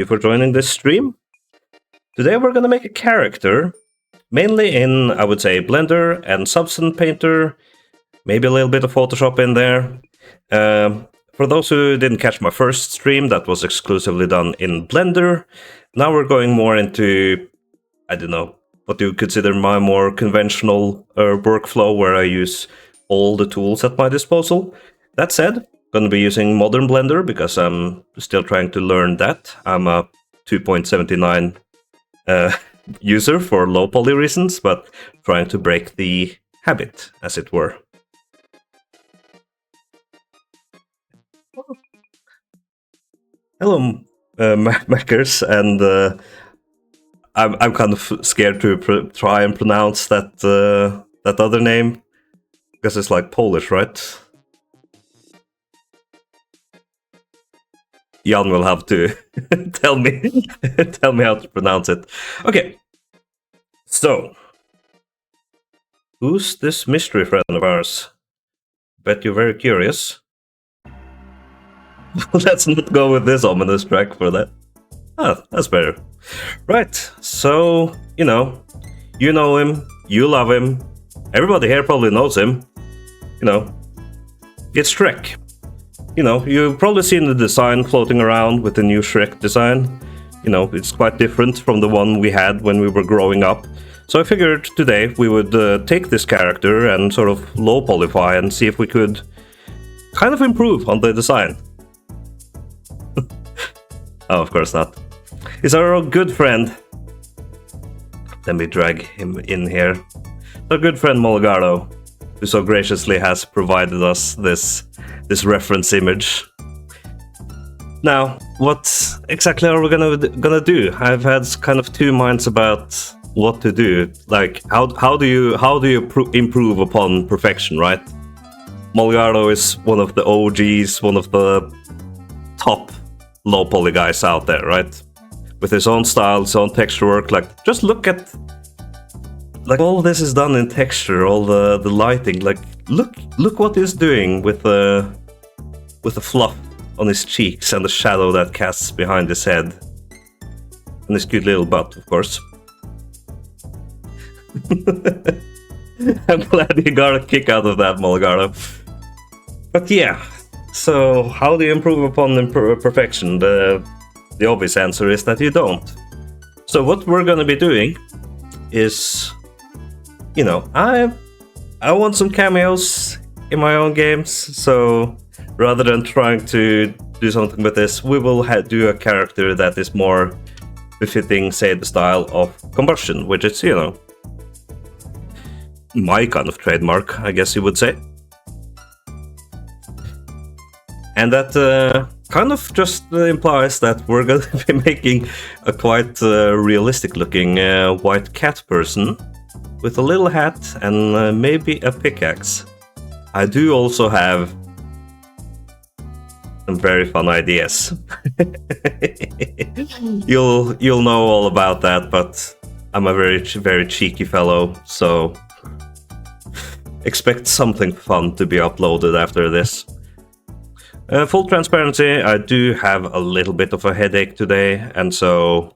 you for joining this stream. Today we're gonna make a character, mainly in, I would say, Blender and Substance Painter, maybe a little bit of Photoshop in there. For those who didn't catch my first stream, that was exclusively done in Blender. Now we're going more into, I don't know, what you consider my more conventional workflow, where I use all the tools at my disposal. That said, I'm going to be using modern Blender because I'm still trying to learn that. I'm a 2.79 user for low poly reasons, but trying to break the habit, as it were. Hello, Mackers, and I'm kind of scared to try and pronounce that that other name because it's like Polish, right? Jan will have to tell me how to pronounce it. Okay, so who's this mystery friend of ours? Bet you're very curious. Let's not go with this ominous track for that. Ah, that's better. Right, so, you know him, you love him, everybody here probably knows him. It's Shrek. You've probably seen the design floating around with the new Shrek design. It's quite different from the one we had when we were growing up. So I figured today we would take this character and sort of low polyfy and see if we could kind of improve on the design. Oh, of course not. He's our good friend. Let me drag him in here. Our good friend Molgaro, who so graciously has provided us this reference image. Now, what exactly are we gonna do? I've had kind of two minds about what to do. Like, how do you improve upon perfection, right? Molgaro is one of the OGs, one of the top low poly guys out there, right? With his own style, his own texture work. Like, just look at, like, all this is done in texture, all the lighting. Like, look what he's doing with the fluff on his cheeks and the shadow that casts behind his head, and his cute little butt, of course. I'm glad you got a kick out of that, Molgaro. But yeah. So, how do you improve upon perfection? The obvious answer is that you don't. So what we're gonna be doing is, I want some cameos in my own games, so rather than trying to do something with this, we will do a character that is more befitting, say, the style of Combustion, which is, my kind of trademark, I guess you would say. And that kind of just implies that we're going to be making a quite realistic-looking white cat person with a little hat and maybe a pickaxe. I do also have some very fun ideas. You'll know all about that, but I'm a very cheeky fellow, so expect something fun to be uploaded after this. Full transparency, I do have a little bit of a headache today, and so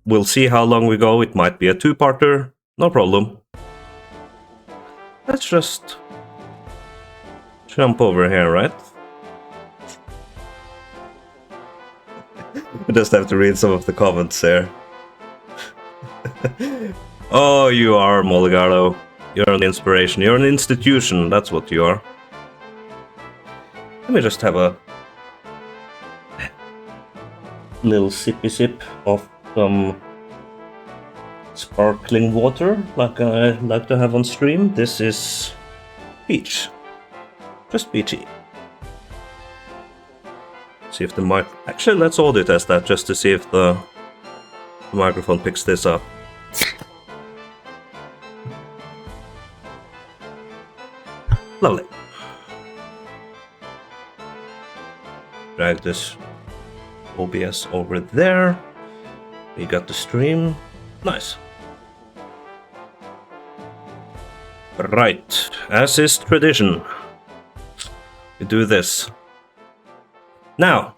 we'll see how long we go. It might be a two-parter, no problem. Let's just jump over here, right? I just have to read some of the comments there. Oh, you are, Molgaro. You're an inspiration. You're an institution, that's what you are. Let me just have a little sippy sip of some sparkling water, like I like to have on stream. This is peach. Just peachy. See if the mic... Actually, let's audio test that just to see if the microphone picks this up. Lovely. Drag this OBS over there. We got the stream. Nice. Right, as is tradition, we do this. Now,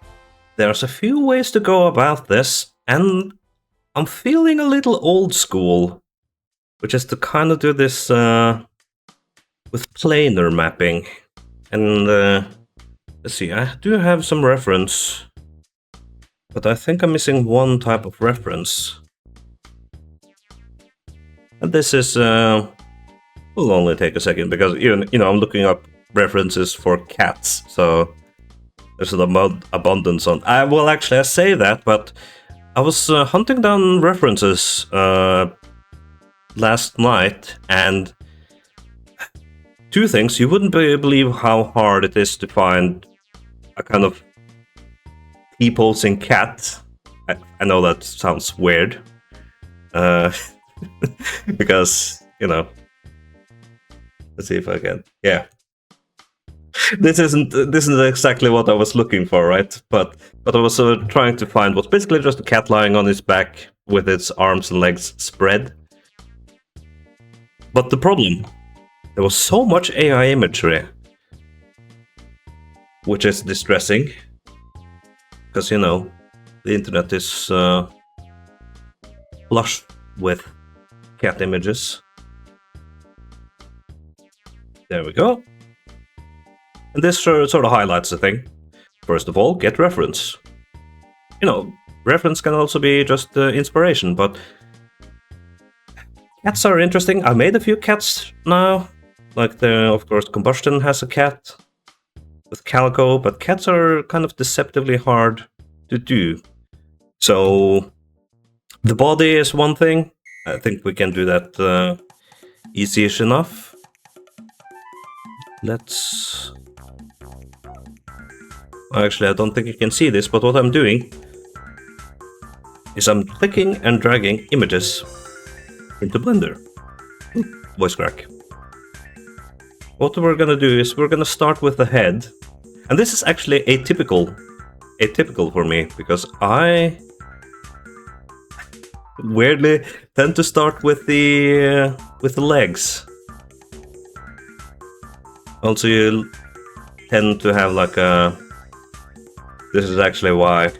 there's a few ways to go about this, and I'm feeling a little old school, which is to kind of do this with planar mapping. And let's see, I do have some reference, but I think I'm missing one type of reference. And this is, will only take a second, because I'm looking up references for cats, so there's an abundance on. I say that, but I was hunting down references last night, and two things. You wouldn't believe how hard it is to find a kind of T-posing cat. I know that sounds weird, because let's see if I can. Yeah, this isn't exactly what I was looking for, right? But I was trying to find what's basically just a cat lying on its back with its arms and legs spread. But the problem, there was so much AI imagery, which is distressing, because the internet is flush with cat images. There we go. And this sort of highlights the thing. First of all, get reference. Reference can also be just inspiration, but cats are interesting. I made a few cats now. Like, of course, Combustion has a cat with Calico, but cats are kind of deceptively hard to do. So the body is one thing. I think we can do that easy-ish enough. Let's... Actually, I don't think you can see this, but what I'm doing is I'm clicking and dragging images into Blender. Voice crack. What we're gonna do is we're gonna start with the head. And this is actually atypical for me, because I weirdly tend to start with the legs. Also, you tend to have like a... This is actually why,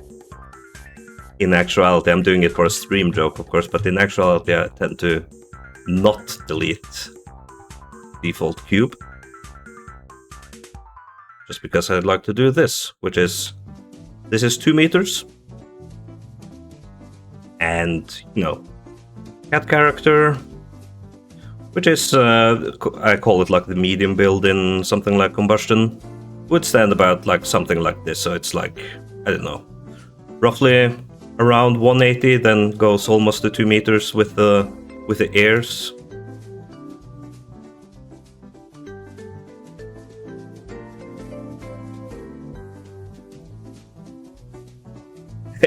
in actuality, I'm doing it for a stream joke, of course, but in actuality, I tend to not delete default cube. Just because I'd like to do this, which is... This is 2 meters. And, cat character, which is, I call it like the medium build in something like Combustion, would stand about like something like this. So it's like, I don't know, roughly around 180, then goes almost to 2 meters with the ears.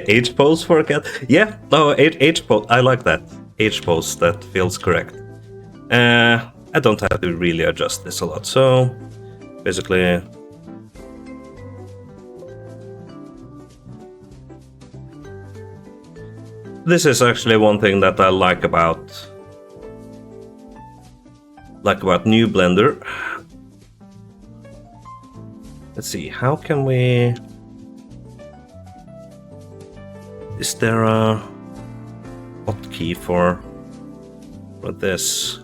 H pose for a cat? Yeah, no, H pose. I like that. H pose, that feels correct. I don't have to really adjust this a lot, so basically... This is actually one thing that I like about New Blender. Let's see, how can we... Is there a hotkey for this?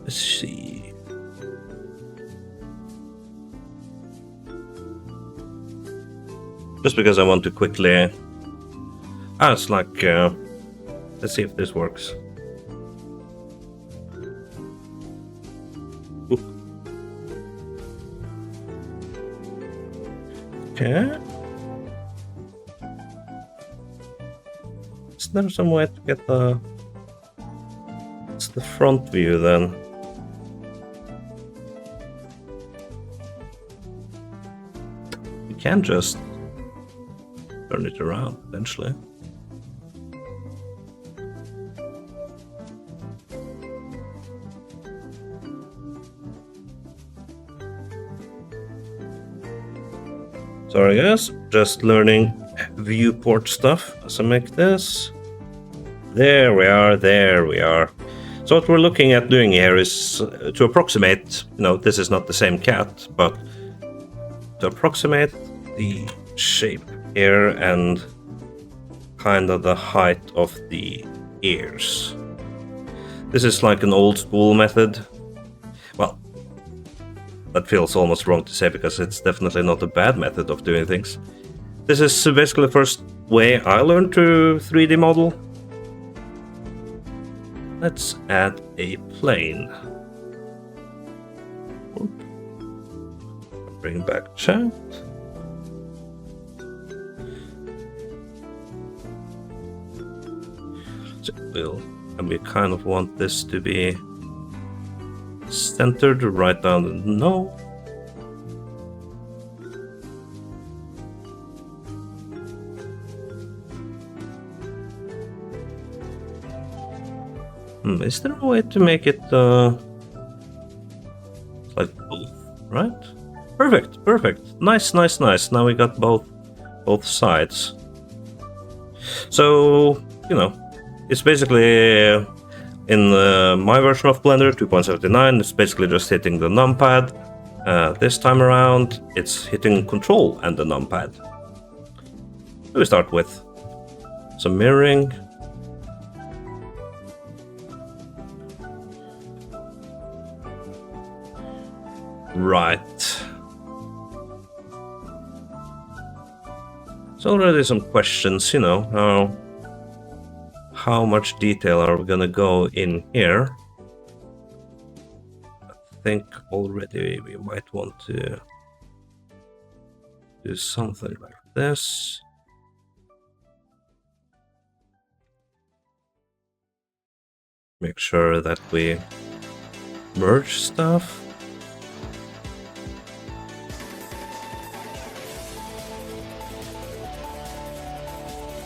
Let's see. Just because I want to quickly... it's like... let's see if this works. Okay. Is there some way to get the... It's the front view then. You can just turn it around eventually. Sorry guys, just learning viewport stuff as I make this. There we are. So what we're looking at doing here is to approximate, this is not the same cat, but to approximate the shape here and kind of the height of the ears. This is like an old school method. Well, that feels almost wrong to say because it's definitely not a bad method of doing things. This is basically the first way I learned to 3D model. Let's add a plane. Bring back chat. And we kind of want this to be centered right down the nose. Is there a way to make it like both, right? Perfect, perfect. Nice, nice, nice. Now we got both sides. So, it's basically in my version of Blender 2.79, it's basically just hitting the numpad. This time around, it's hitting Control and the numpad. So we start with some mirroring. Right. So already some questions, how much detail are we gonna go in here? I think already we might want to do something like this. Make sure that we merge stuff.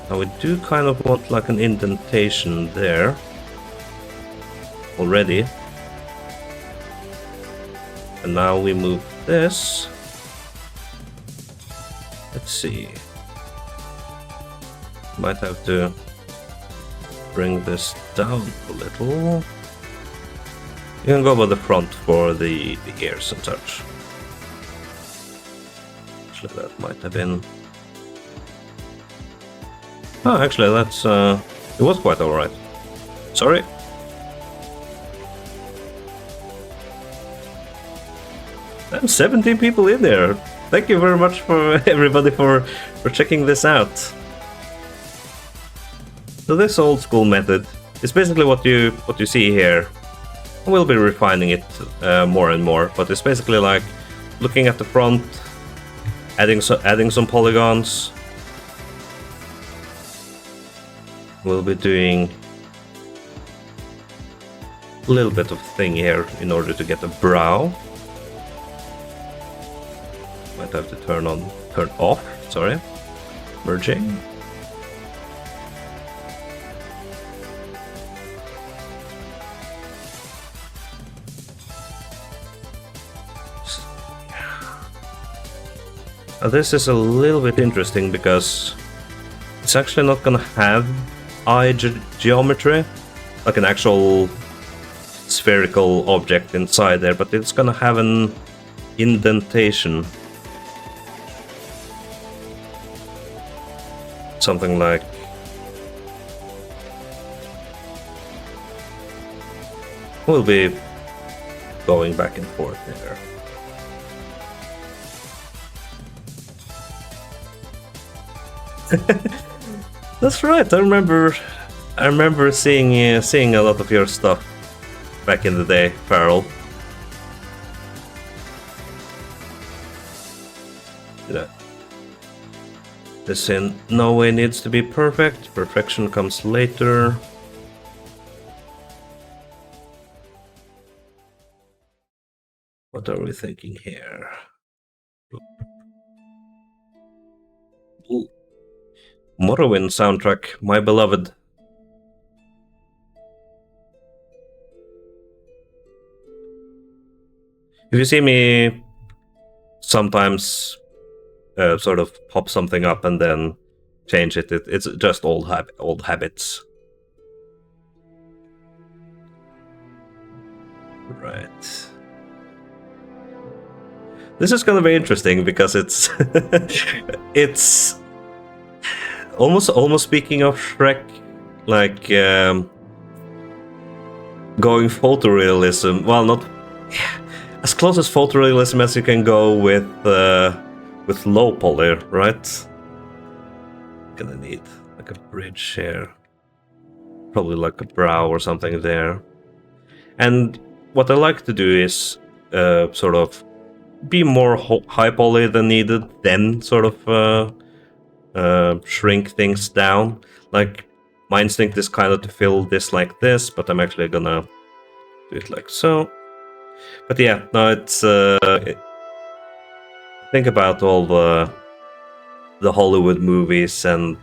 Now we do kind of want like an indentation there already. And now we move this. Let's see. Might have to bring this down a little. You can go by the front for the ears and such. Actually, that might have been... Oh, actually, that's, it was quite alright. Sorry. And 17 people in there. Thank you very much for everybody for checking this out. So this old school method is basically what you see here. We'll be refining it more and more, but it's basically like looking at the front, adding some polygons. We'll be doing a little bit of thing here in order to get a brow. Might have to turn off, sorry. Merging. Now this is a little bit interesting because it's actually not gonna have eye geometry, like an actual spherical object inside there, but it's gonna have an indentation. Something like we'll be going back and forth there. That's right. I remember seeing a lot of your stuff back in the day, Farrell. Yeah. This in no way needs to be perfect. Perfection comes later. What are we thinking here? Ooh. Morrowind soundtrack, my beloved. If you see me sometimes sort of pop something up and then change it, it's just old habits. Right. This is gonna be interesting because it's it's almost speaking of Shrek, like going photorealism. Well, not as close as photorealism as you can go with low poly, right? Gonna need like a bridge here, probably like a brow or something there. And what I like to do is sort of be more high poly than needed, then sort of shrink things down. Like, my instinct is kind of to fill this like this, but I'm actually gonna do it like so. But yeah, no, it's think about all the Hollywood movies and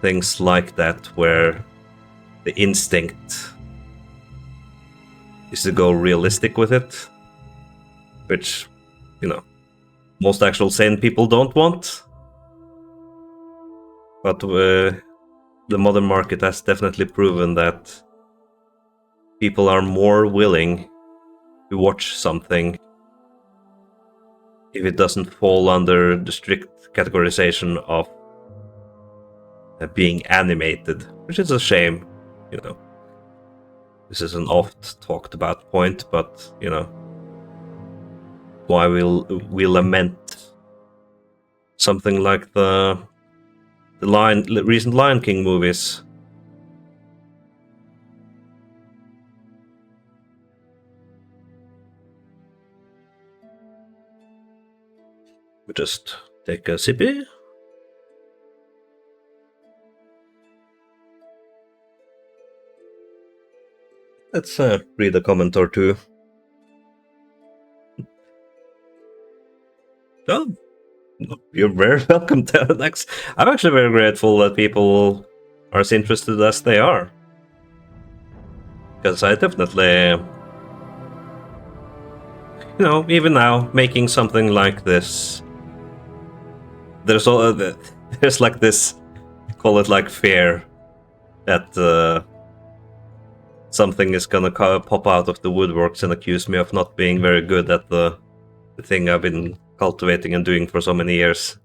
things like that, where the instinct is to go realistic with it, which, you know, most actual sane people don't want. But the modern market has definitely proven that people are more willing to watch something if it doesn't fall under the strict categorization of being animated, which is a shame, you know. This is an oft talked about point, but, you know, why we lament something like the recent Lion King movies. We just take a sippy. Let's read a comment or two. Oh, you're very welcome to next. I'm actually very grateful that people are as interested as they are, because I definitely, you know, even now making something like this, there's like this, call it like fear that something is gonna pop out of the woodworks and accuse me of not being very good at the thing I've been cultivating and doing for so many years.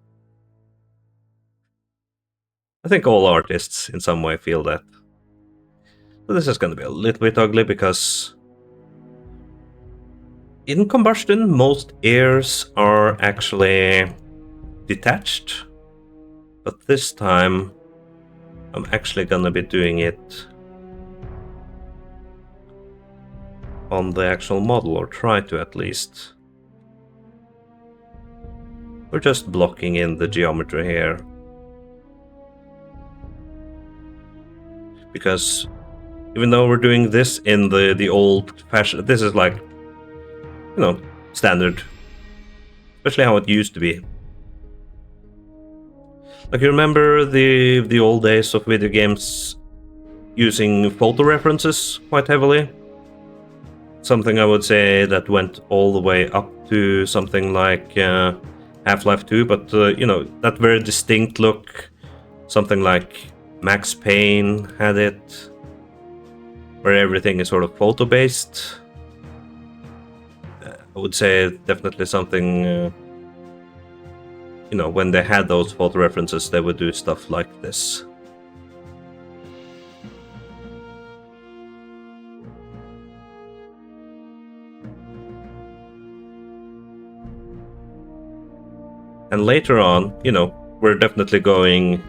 I think all artists in some way feel that. So this is gonna be a little bit ugly because in combustion most airs are actually detached, but this time I'm actually gonna be doing it on the actual model, or try to at least. We're just blocking in the geometry here, because even though we're doing this in the old fashion, this is like, you know, standard, especially how it used to be. Like, you remember the old days of video games using photo references quite heavily? Something I would say that went all the way up to something like Half-Life 2, but you know, that very distinct look. Something like Max Payne had it, where everything is sort of photo-based. I would say definitely something, you know, when they had those photo references, they would do stuff like this. And later on, you know, we're definitely going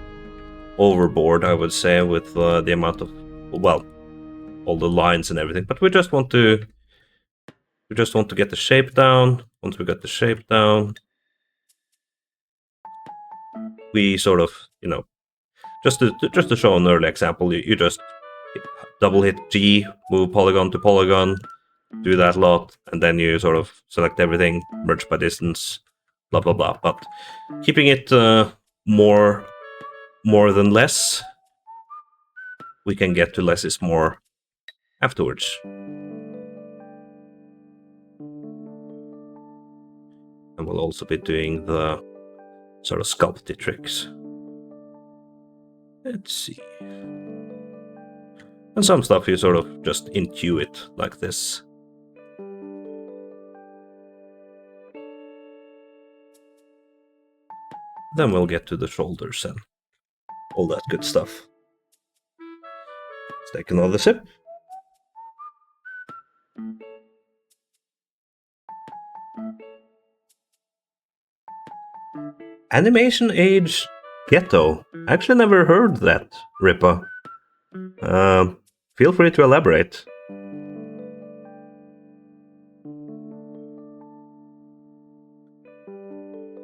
overboard, I would say, with the amount of, well, all the lines and everything. But we just want to get the shape down. Once we get the shape down, we sort of, you know, just to show an early example, you just double hit G, move polygon to polygon, do that a lot, and then you sort of select everything, merge by distance, blah blah blah. But keeping it more than less, we can get to less is more afterwards. And we'll also be doing the sort of sculpty tricks. Let's see. And some stuff you sort of just intuit like this. Then we'll get to the shoulders and all that good stuff. Let's take another sip. Animation Age Ghetto. I actually never heard that, Ripa. Feel free to elaborate.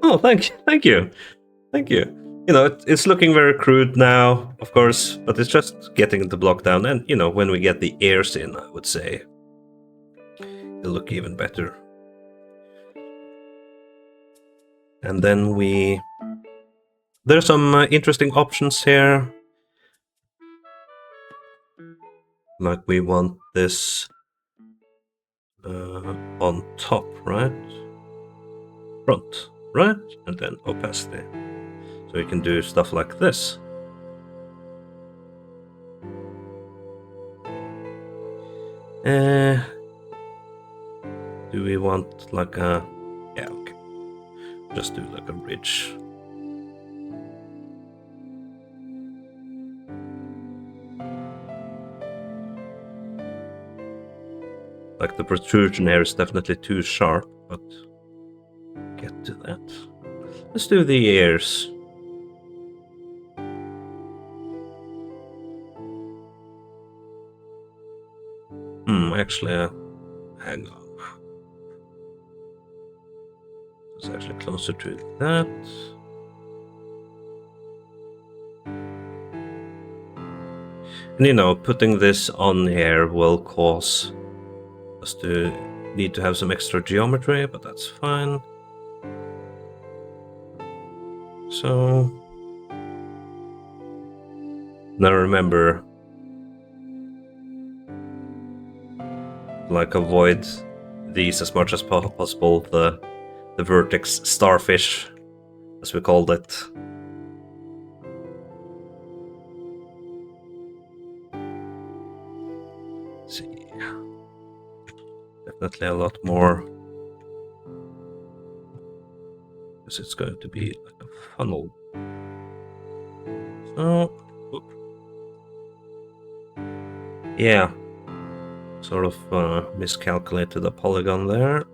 Oh, thank you. You know, it's looking very crude now, of course, but it's just getting the block down. And, you know, when we get the ears in, I would say it'll look even better. And then there's some interesting options here. Like we want this on top, right? Front, right? And then opacity. So we can do stuff like this. Do we want like a... Yeah, okay. Just do like a ridge. Like the protrusion here is definitely too sharp, but get to that. Let's do the ears. Actually, hang on. It's actually closer to that. And you know, putting this on here will cause us to need to have some extra geometry, but that's fine. So now remember, like avoid these as much as possible, the vertex starfish, as we called it. Let's see, definitely a lot more, because it's going to be like a funnel. So, yeah, sort of miscalculated the polygon there.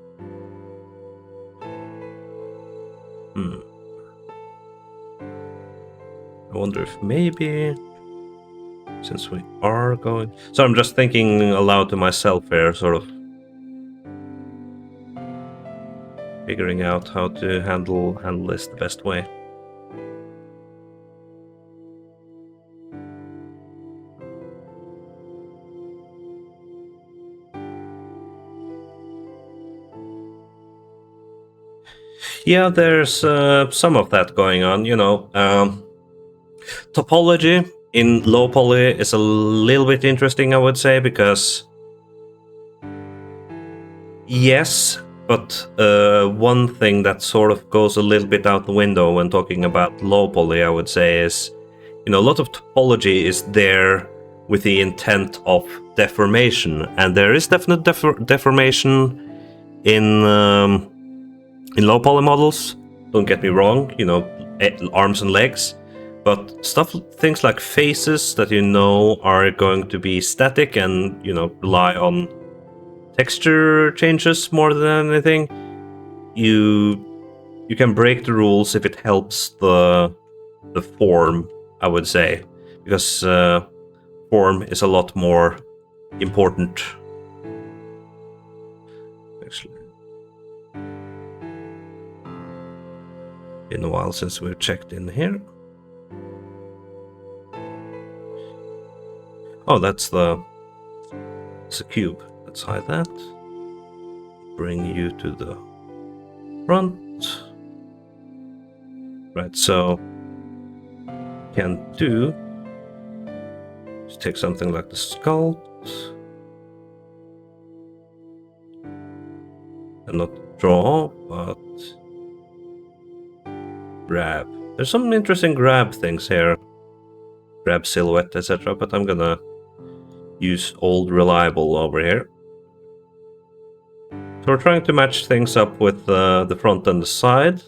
I wonder if maybe, since we are going... So I'm just thinking aloud to myself here, sort of figuring out how to handle this the best way. Yeah, there's some of that going on, you know. Topology in low poly is a little bit interesting, I would say, because yes, but one thing that sort of goes a little bit out the window when talking about low poly, I would say, is, you know, a lot of topology is there with the intent of deformation, and there is definite deformation in low poly models. Don't get me wrong, you know, arms and legs, but things like faces that you know are going to be static and, you know, rely on texture changes more than anything. You can break the rules if it helps the form, I would say, because form is a lot more important. Actually, been a while since we've checked in here. Oh, it's a cube. Let's hide that. Bring you to the front. Right, so can do is take something like the sculpt and not draw, but grab. There's some interesting grab things here. Grab silhouette, etc. But I'm gonna use old reliable over here. So we're trying to match things up with the front and the side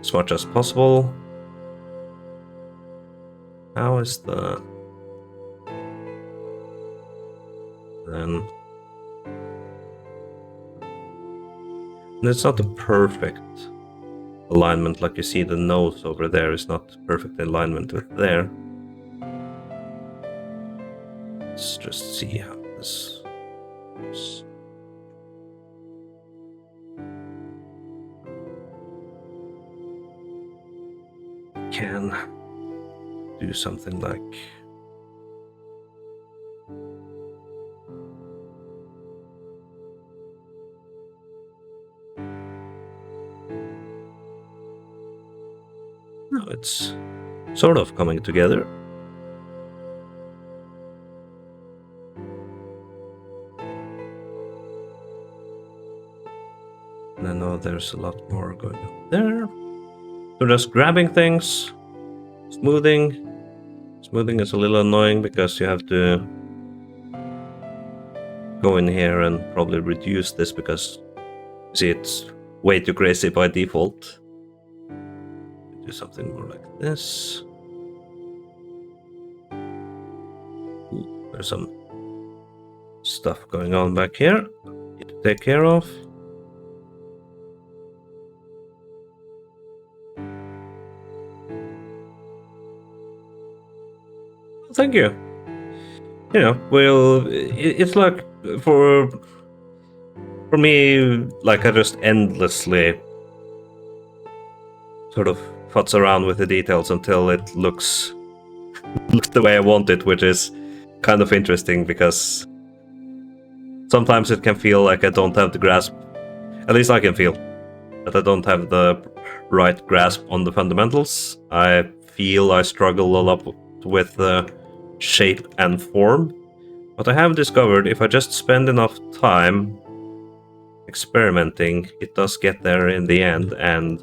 as much as possible. How is the... Then... And it's not a perfect alignment, like you see the nose over there is not perfect alignment with there. Let's just see how this goes. Can do something like no, it's sort of coming together. And I know there's a lot more going on there. So just grabbing things, smoothing. Smoothing is a little annoying because you have to go in here and probably reduce this because you see it's way too crazy by default. Do something more like this. Ooh, there's some stuff going on back here. Need to take care of. Thank you. You know, well, it's like for me, like I just endlessly sort of futz around with the details until it looks the way I want it, which is kind of interesting because sometimes it can feel like I don't have the grasp. At least I can feel that I don't have the right grasp on the fundamentals. I feel I struggle a lot with shape and form, but I have discovered if I just spend enough time experimenting, it does get there in the end, and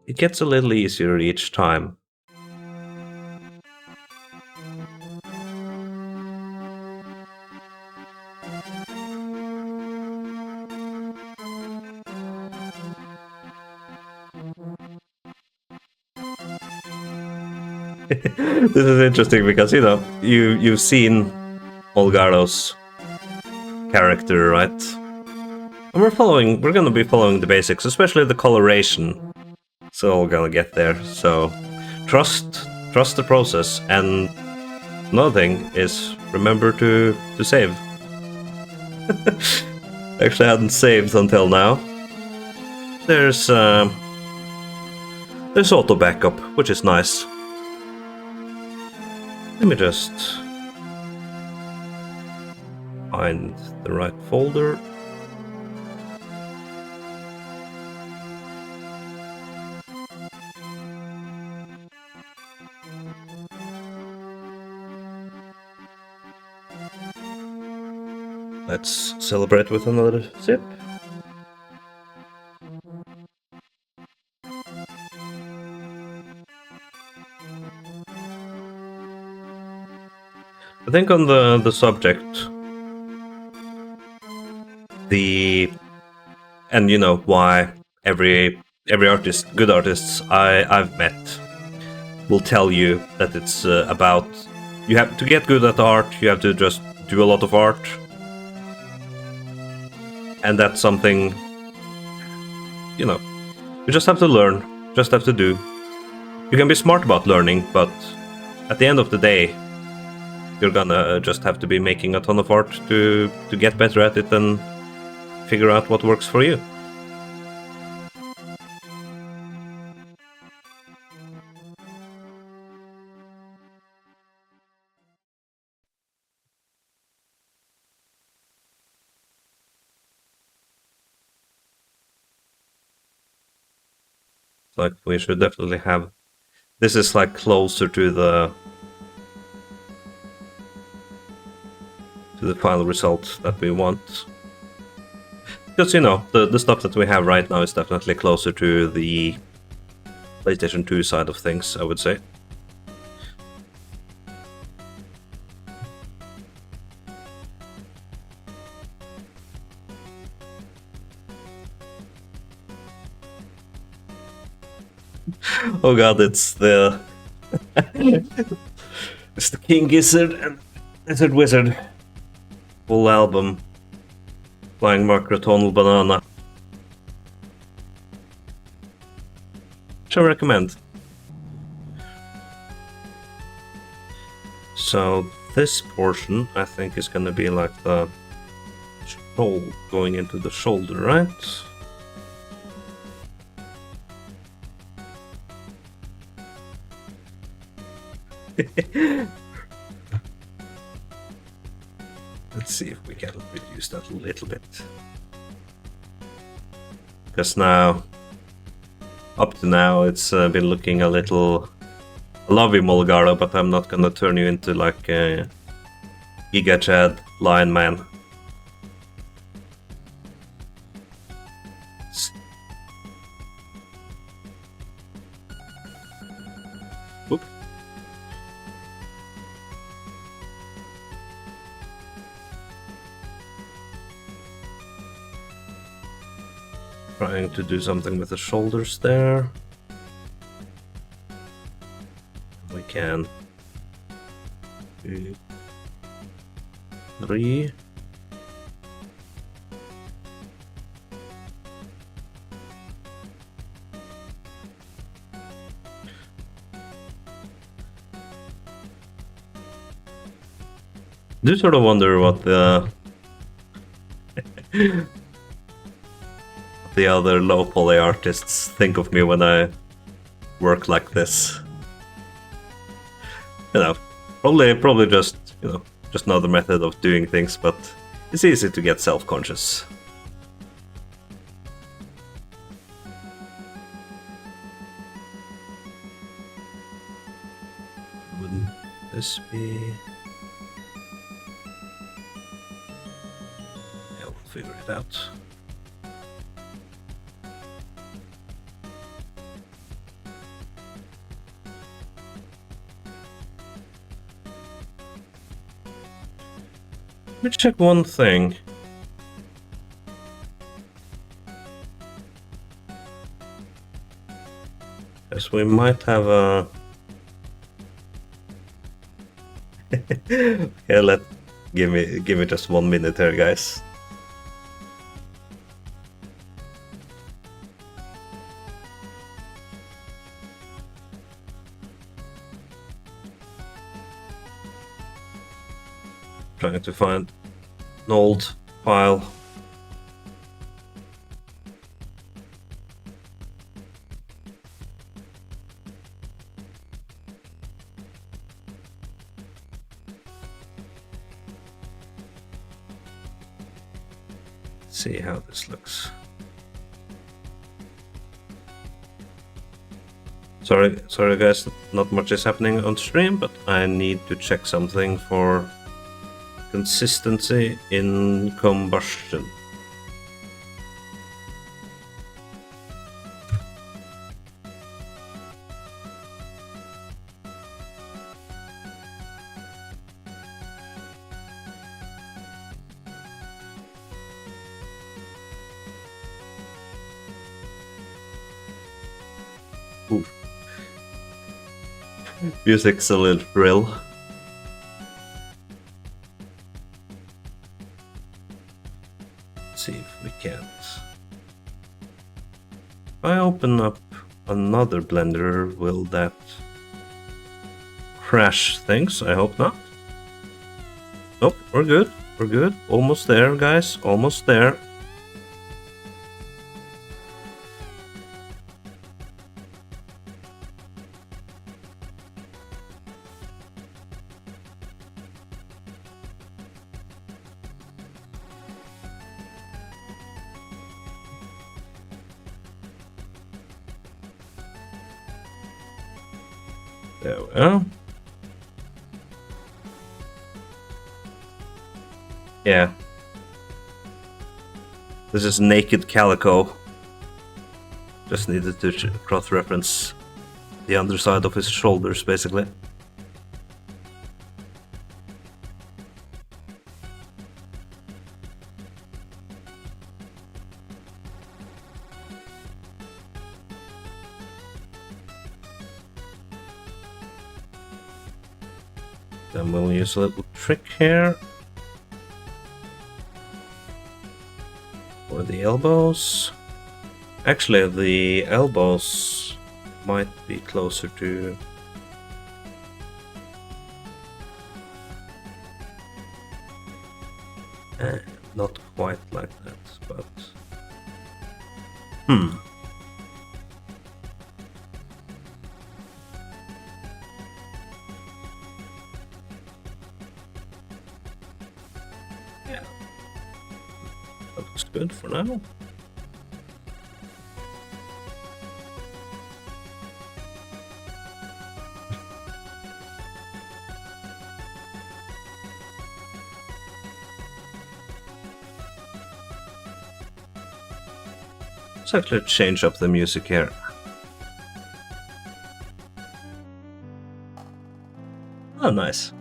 it gets a little easier each time. This is interesting because, you know, you've seen Olgaro's character, right? And we're gonna be following the basics, especially the coloration. So we're gonna get there. So trust the process, and another thing is remember to save. Actually, I hadn't saved until now. There's auto backup, which is nice. Let me just find the right folder. Let's celebrate with another sip. I think on the subject, and you know why every artist, good artists I've met, will tell you that it's about you have to get good at art. You have to just do a lot of art, and that's something, you know, you just have to learn, just have to do. You can be smart about learning, but at the end of the day, you're gonna just have to be making a ton of art to get better at it and figure out what works for you. Like, we should definitely have... This is like closer to the final result that we want. Because, you know, the stuff that we have right now is definitely closer to the PlayStation 2 side of things, I would say. Oh god, it's the it's the King Gizzard and Lizard Wizard full album. Flying Macrotonal Banana. Which I recommend. So this portion I think is gonna be like the shoulder going into the shoulder, right? Let's see if we can reduce that a little bit. Because now, up to now, it's been looking a little... I love you, Mulgaro, but I'm not gonna turn you into like a Giga Chad Lion Man. Oop. Trying to do something with the shoulders there. We can. 2, 3. I do sort of wonder what the the other low poly artists think of me when I work like this. You know, probably just, you know, just another method of doing things, but it's easy to get self-conscious. Wouldn't this be... Yeah, we'll figure it out. Let me check one thing. Yes, we might have a... Yeah, give me just 1 minute here, guys. Trying to find an old file. See how this looks. Sorry guys, not much is happening on stream, but I need to check something for consistency in combustion. Ooh. Music's a little thrill. See if we can't. If I open up another Blender, will that crash things? I hope not. Nope, we're good. We're good. Almost there, guys. Almost there. There we go. Yeah. This is Naked Calico. Just needed to cross-reference the underside of his shoulders, basically. Then we'll use a little trick here. For the elbows. Actually, the elbows might be closer to... not quite like that, but... Yeah. That looks good for now. Let's actually change up the music here. Oh, nice.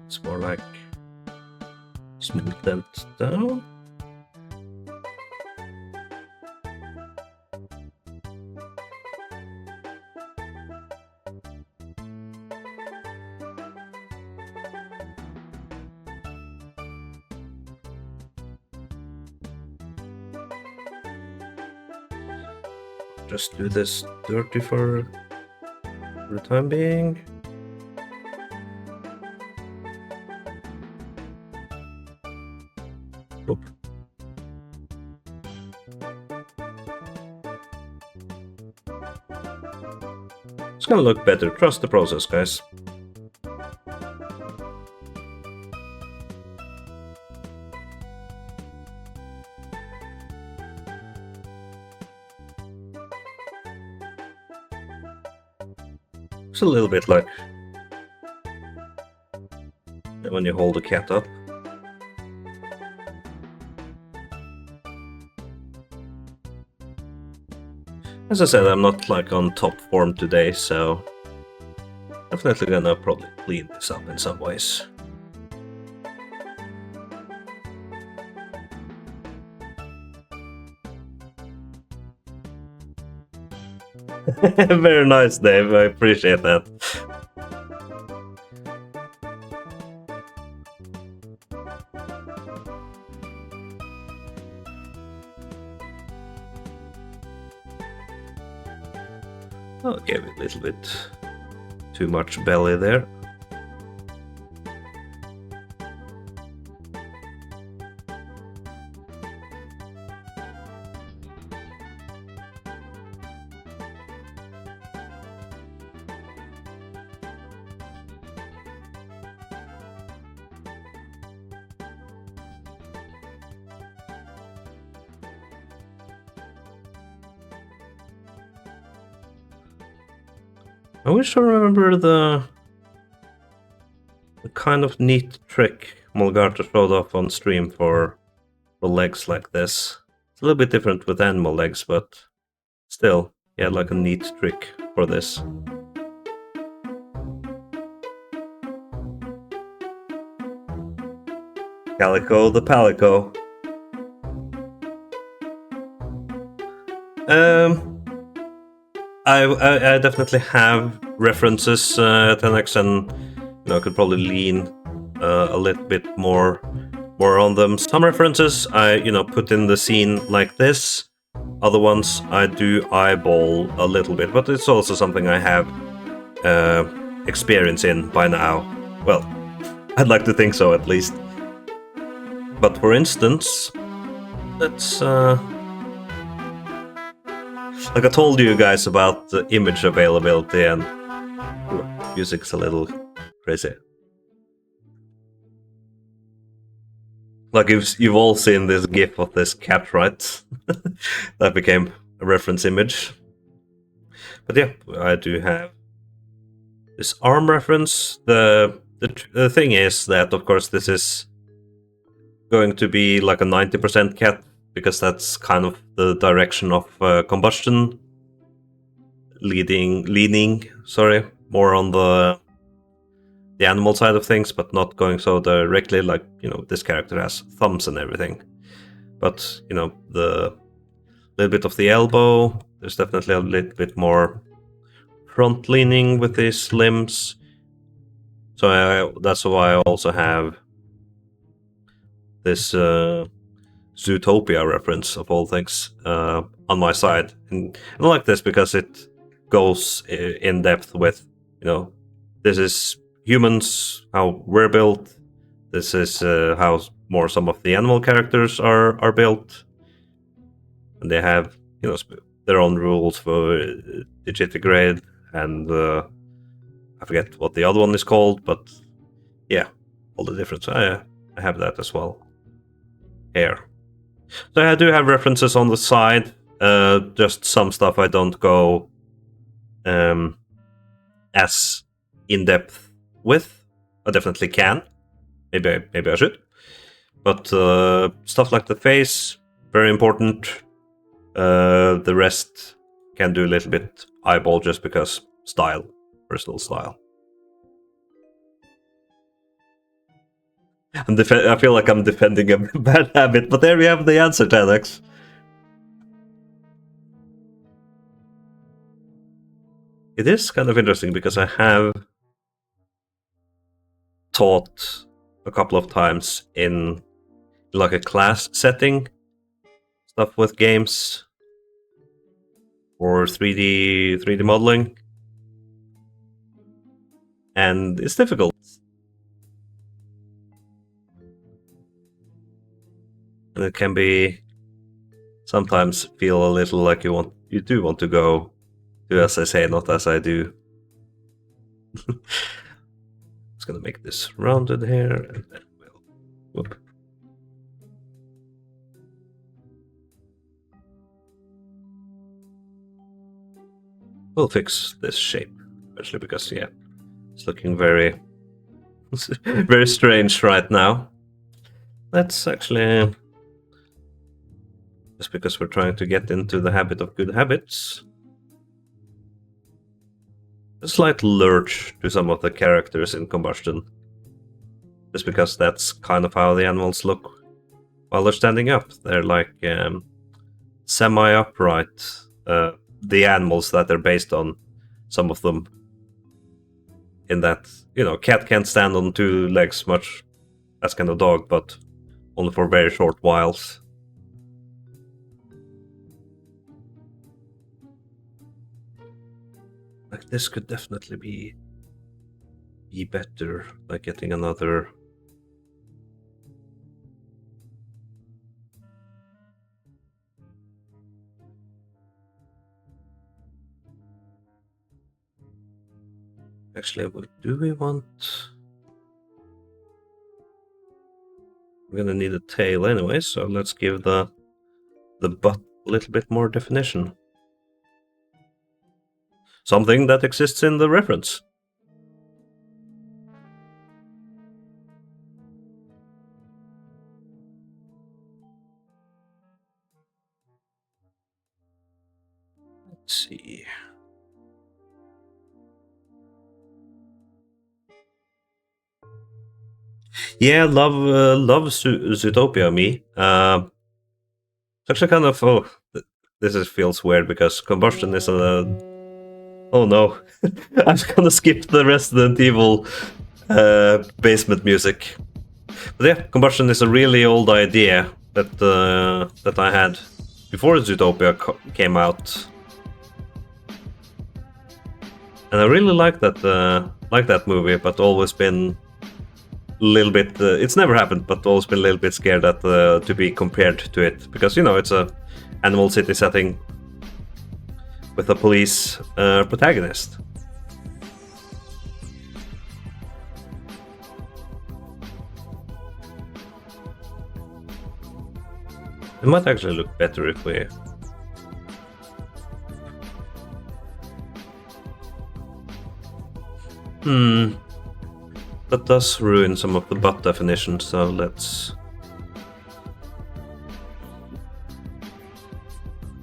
It's more like smooth that down. Just do this dirty for the time being. Oop. It's gonna look better. Trust the process, guys. It's a little bit like when you hold the cat up. As I said, I'm not like on top form today, so definitely gonna probably clean this up in some ways. Very nice, Dave. I appreciate that. Oh, gave it a little bit too much belly there. I wish I remember the kind of neat trick Molgarta showed off on stream for legs like this. It's a little bit different with animal legs, but still, he had like a neat trick for this. Calico the Palico. I definitely have references 10x, and I could probably lean a little bit more on them. Some references I put in the scene like this. Other ones I do eyeball a little bit, but it's also something I have experience in by now. Well, I'd like to think so at least. But for instance, let's like I told you guys about the image availability, and music's a little crazy. Like you've all seen this GIF of this cat, right? That became a reference image. But yeah, I do have this arm reference. The thing is that, of course, this is going to be like a 90% cat, because that's kind of the direction of combustion, leaning more on the the animal side of things, but not going so directly. Like, this character has thumbs and everything, but the little bit of the elbow. There's definitely a little bit more front leaning with his limbs. So that's why I also have this Zootopia reference of all things on my side, and I like this because it goes in depth with this is humans, how we're built. This is how more some of the animal characters are built, and they have their own rules for digitigrade, and I forget what the other one is called, but yeah, all the difference. I have that as well here. So I do have references on the side. Just some stuff I don't go as in depth with. I definitely can. Maybe I should. But stuff like the face, very important. The rest can do a little bit eyeball just because style, personal style. I feel like I'm defending a bad habit, but there we have the answer, Tedex. It is kind of interesting because I have taught a couple of times in like a class setting, stuff with games or 3D modeling, and it's difficult. And it can be sometimes feel a little like you do want to go do as I say, not as I do. Just gonna make this rounded here, and then whoop. We'll fix this shape, especially because it's looking very, very strange right now. Let's actually, just because we're trying to get into the habit of good habits, a slight lurch to some of the characters in Combustion, just because that's kind of how the animals look while they're standing up. They're like semi-upright, the animals that they're based on, some of them, in that, cat can't stand on two legs much, that's kind of dog, but only for very short whiles. Like, this could definitely be better, like getting another. Actually, what do we want? We're gonna need a tail anyway, so let's give the butt a little bit more definition. Something that exists in the reference. Let's see. Yeah, love Zootopia, me. It's actually kind of, this feels weird because Combustion is a. Oh no, I'm gonna skip the Resident Evil basement music. But yeah, Combustion is a really old idea that I had before Zootopia came out, and I really like that movie, but always been a little bit. It's never happened, but always been a little bit scared that to be compared to it because it's a Animal City setting with a police protagonist. It might actually look better if we. That does ruin some of the butt definition, so let's.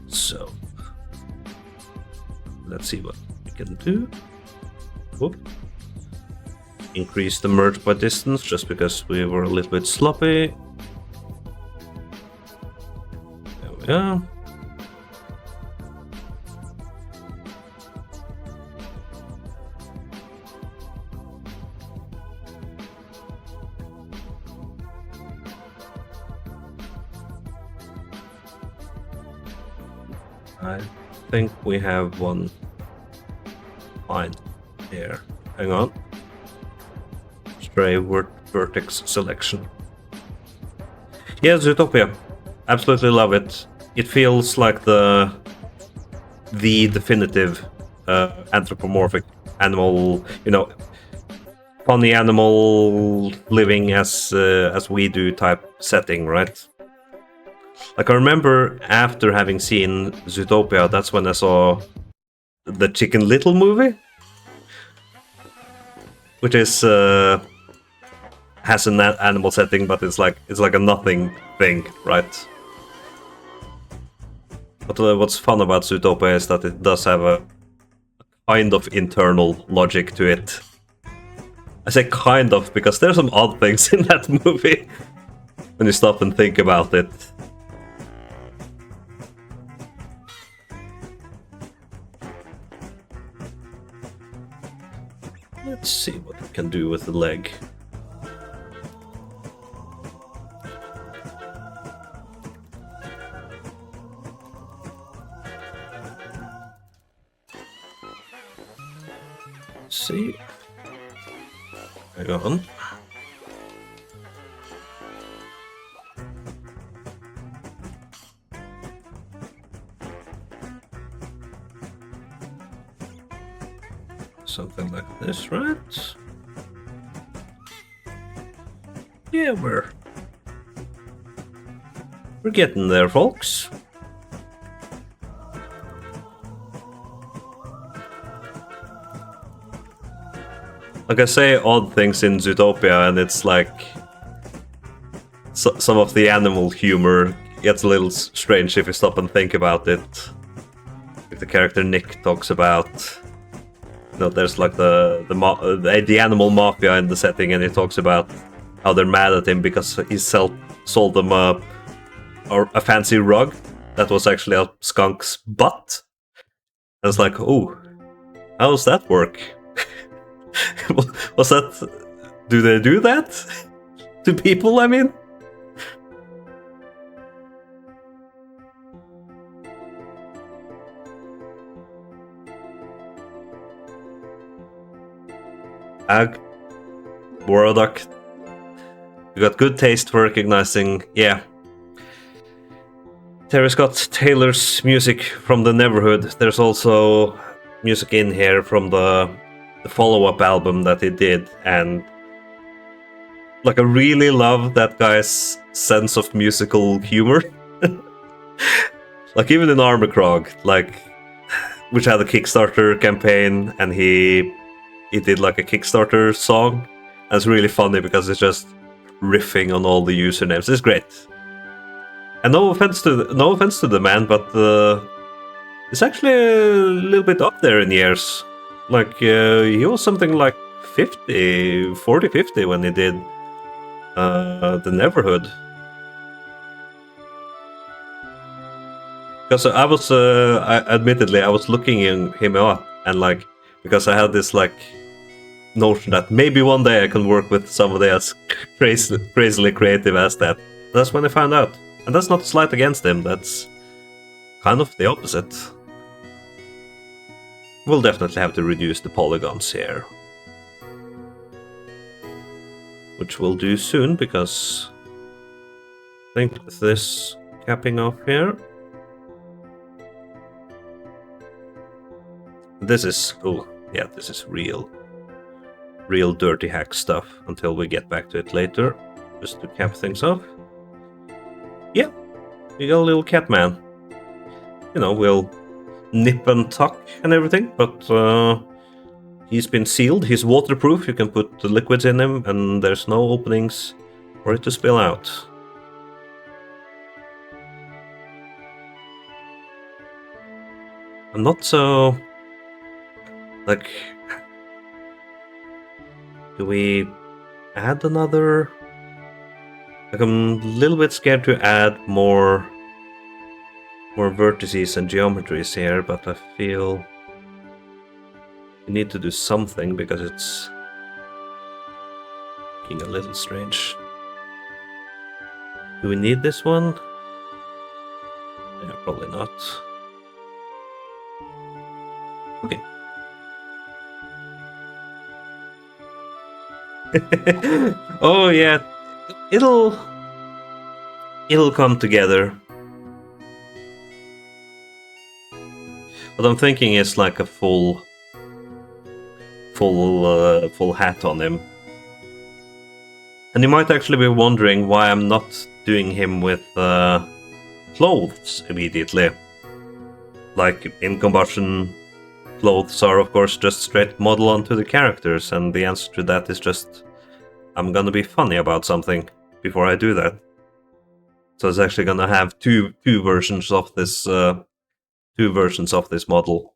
So. Let's see what we can do. Whoop. increase the merge by distance just because we were a little bit sloppy. There we go. I think we have one line here. Hang on. Stray vertex selection. Yeah, Zootopia. Absolutely love it. It feels like the definitive anthropomorphic animal, you know, funny animal living as we do type setting, right? Like I remember after having seen Zootopia, that's when I saw the Chicken Little movie, which is has an animal setting, but it's like a nothing thing, right? But what's fun about Zootopia is that it does have a kind of internal logic to it. I say kind of because there's some odd things in that movie when you stop and think about it. Let's see what we can do with the leg. Let's see. Hang on. Something like this, right? Yeah, we're getting there, folks. Like I say odd things in Zootopia, and it's like some of the animal humor gets a little strange if you stop and think about it. Like the character Nick talks about, you know, there's like the animal mafia in the setting, and he talks about how they're mad at him because he sold them a fancy rug that was actually a skunk's butt. I was like, oh, how does that work? Was that? Do they do that to people? I mean, Ag, Boroduck, you got good taste for recognizing, yeah. Terry Scott Taylor's music from the Neverhood. There's also music in here from the follow-up album that he did, and like I really love that guy's sense of musical humor. Like even in Armorkrog, like which had a Kickstarter campaign, and he did like a Kickstarter song, and it's really funny because it's just riffing on all the usernames. It's great. And no offense to the man, but it's actually a little bit up there in years. Like, he was something like 50 when he did the Neverhood. Because I was, admittedly, I was looking him up, and like, because I had this like notion that maybe one day I can work with somebody as crazily creative as that. That's when I found out. And that's not a slight against him, that's kind of the opposite. We'll definitely have to reduce the polygons here. Which we'll do soon, because I think with this capping off here. This is, oh yeah, this is real dirty hack stuff until we get back to it later. Just to cap things off. Yeah, we got a little cat man. You know, we'll nip and tuck and everything, but he's been sealed. He's waterproof. You can put the liquids in him, and there's no openings for it to spill out. I'm not so like Do we add another? Like, I'm a little bit scared to add more vertices and geometries here, but I feel we need to do something because it's looking a little strange. Do we need this one? Yeah, probably not. Okay. Oh yeah, it'll come together. What I'm thinking is like a full hat on him. And you might actually be wondering why I'm not doing him with clothes immediately. Like in Combustion, clothes are of course just straight model onto the characters, and the answer to that is just I'm gonna be funny about something before I do that. So it's actually gonna have two versions of this model.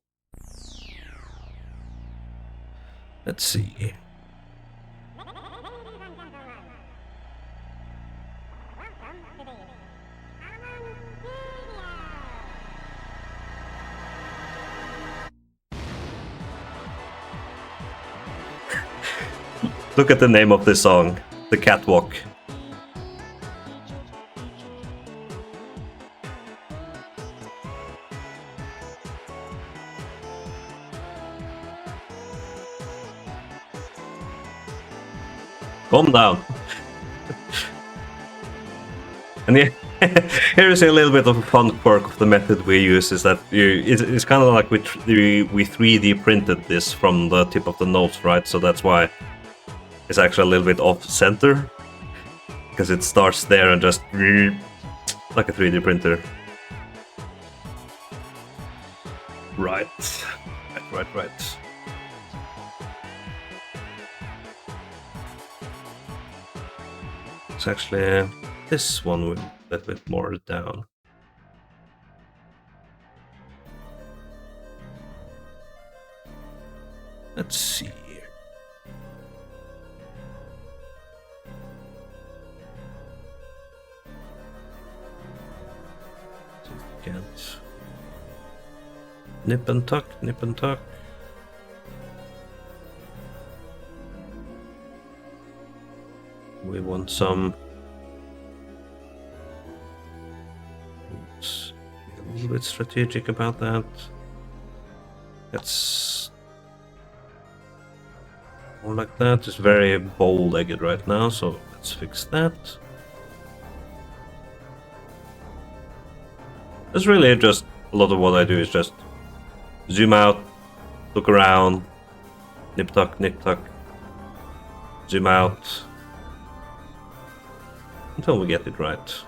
Let's see. Look at the name of this song, The Catwalk. Calm down. And yeah, here's a little bit of a fun quirk of the method we use, is that it's kind of like we 3D printed this from the tip of the nose, right? So that's why it's actually a little bit off center, because it starts there and just like a 3D printer. Right. It's actually this one with a little bit more down. Let's see. Can't nip and tuck. We want some. Let's be a little bit strategic about that. It's more like that. It's very bow-legged right now, so let's fix that. That's really just a lot of what I do is just zoom out, look around, nip tuck, zoom out until we get it right.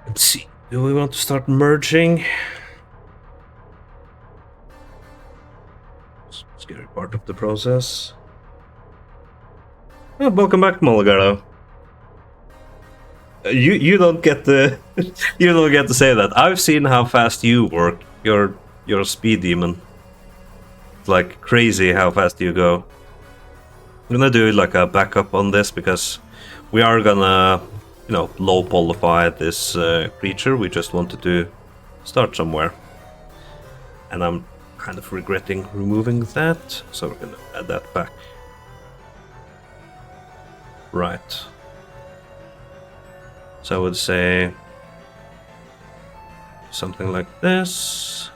Let's see, do we want to start merging? Scary part of the process. Oh, welcome back, Mulgardo. You don't get the you don't get to say that. I've seen how fast you work. You're a speed demon. It's like crazy how fast you go. I'm gonna do like a backup on this because we are gonna, low polify this creature. We just wanted to start somewhere, and I'm kind of regretting removing that, so we're gonna add that back. Right. So I would say something like this.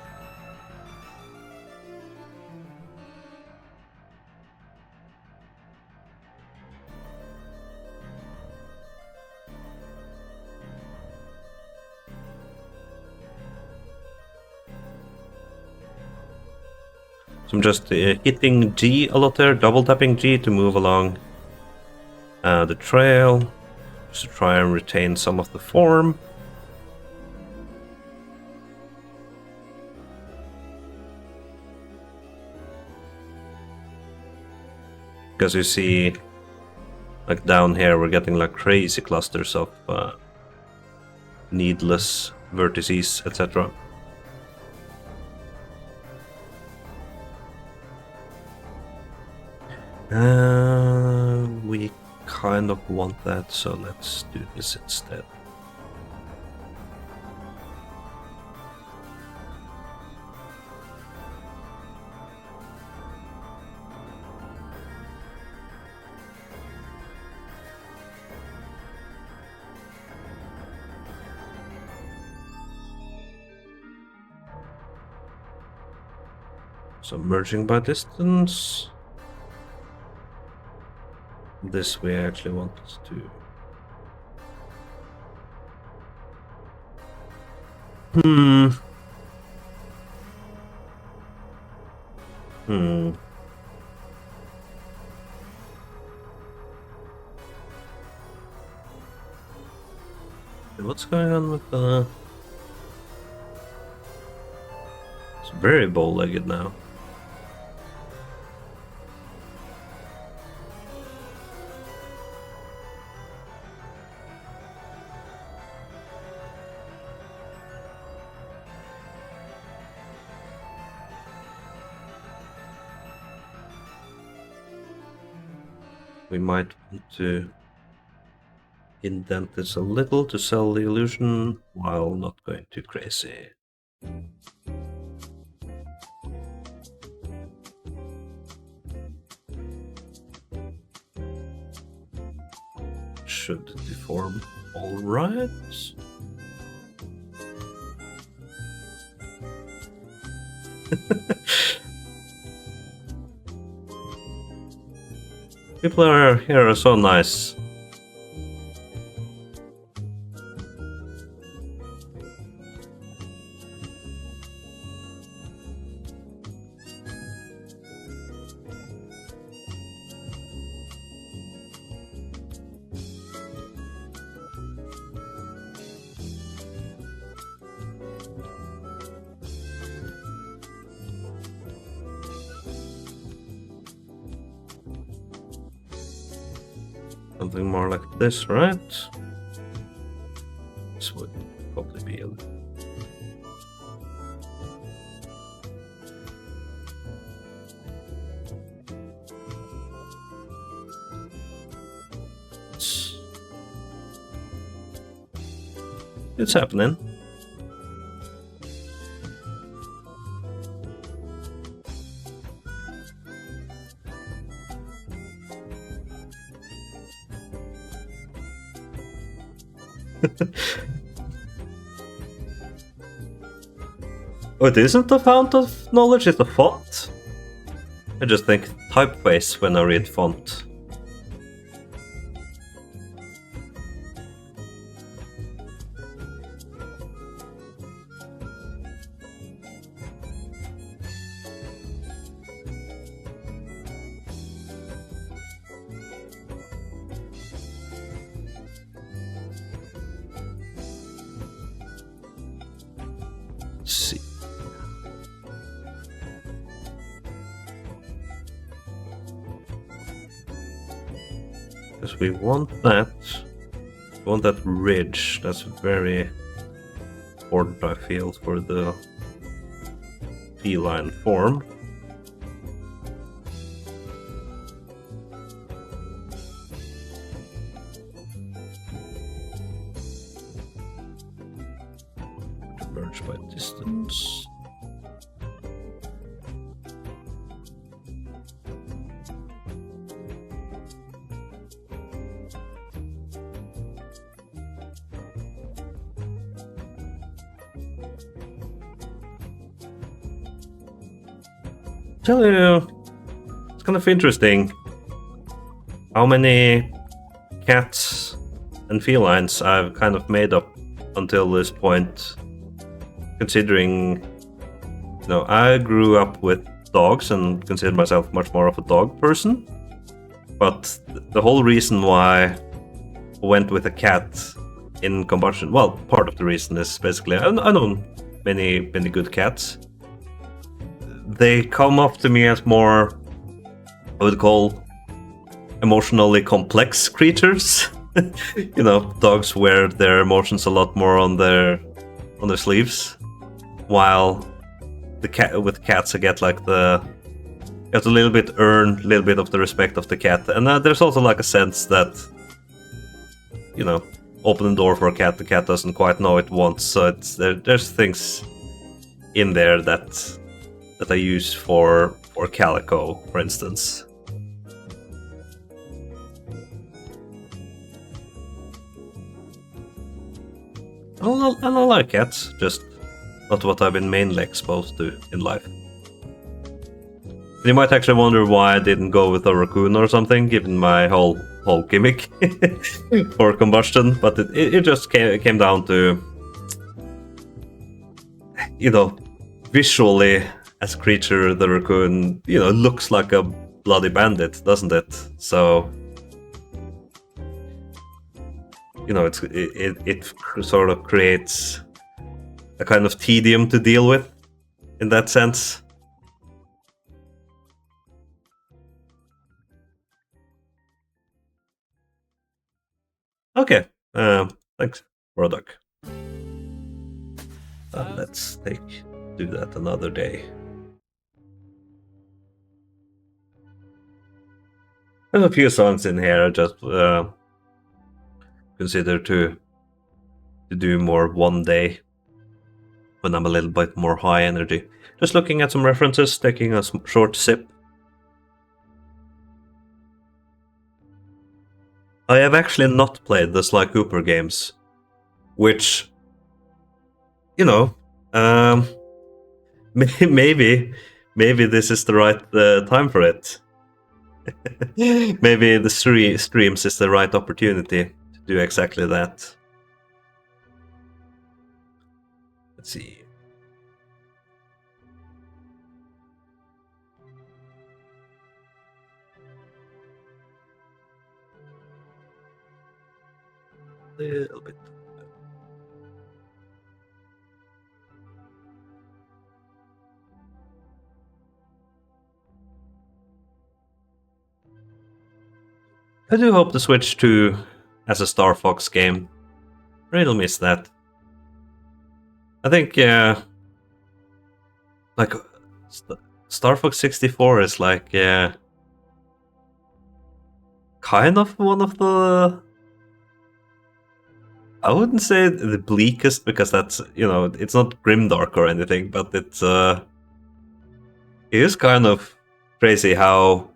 So I'm just hitting G a lot there, double tapping G to move along the trail, just to try and retain some of the form. Because you see, Like down here, we're getting like crazy clusters of needless vertices, etc. We kind of want that, so let's do this instead. So merging by distance. This we actually want us to. What's going on with the... It's very bow-legged now. We might want to indent this a little to sell the illusion while not going too crazy. Should deform all right. People here are so nice. Something more like this, right? This would probably be a... It's happening. Oh, it isn't a fount of knowledge, it's a font? I just think typeface when I read font. Let's see. Because we want that. We want that ridge. That's very important, I feel, for the feline form. Merge by distance. Tell you, it's kind of interesting how many cats and felines I've kind of made up until this point, considering, you know, I grew up with dogs and consider myself much more of a dog person, but the whole reason why I went with a cat in combustion, well, part of the reason is basically I know many good cats. They come up to me as more, I would call, emotionally complex creatures. You know, dogs wear their emotions a lot more on their sleeves, while with cats I get like you have to earn a little bit of the respect of the cat, and there's also like a sense that, you know, open the door for a cat, the cat doesn't quite know it wants, so there's things in there that I use for Calico, for instance. I like cats, just not what I've been mainly exposed to in life. You might actually wonder why I didn't go with a raccoon or something, given my whole gimmick for combustion, but it just came down to, you know, visually, as a creature, the raccoon, you know, looks like a bloody bandit, doesn't it? So, you know, it sort of creates a kind of tedium to deal with in that sense. Okay, thanks, Rodok. Let's do that another day. There's a few songs in here I just consider to do more one day when I'm a little bit more high energy. Just looking at some references, taking a short sip. I have actually not played the Sly Cooper games, which, you know, maybe this is the right time for it. Maybe the streams is the right opportunity to do exactly that. Let's see. A little bit. I do hope the Switch 2 has a Star Fox game. Really miss that. I think, like, Star Fox 64 is like, kind of one of the... I wouldn't say the bleakest, because that's, you know, it's not grimdark or anything, but it is kind of crazy how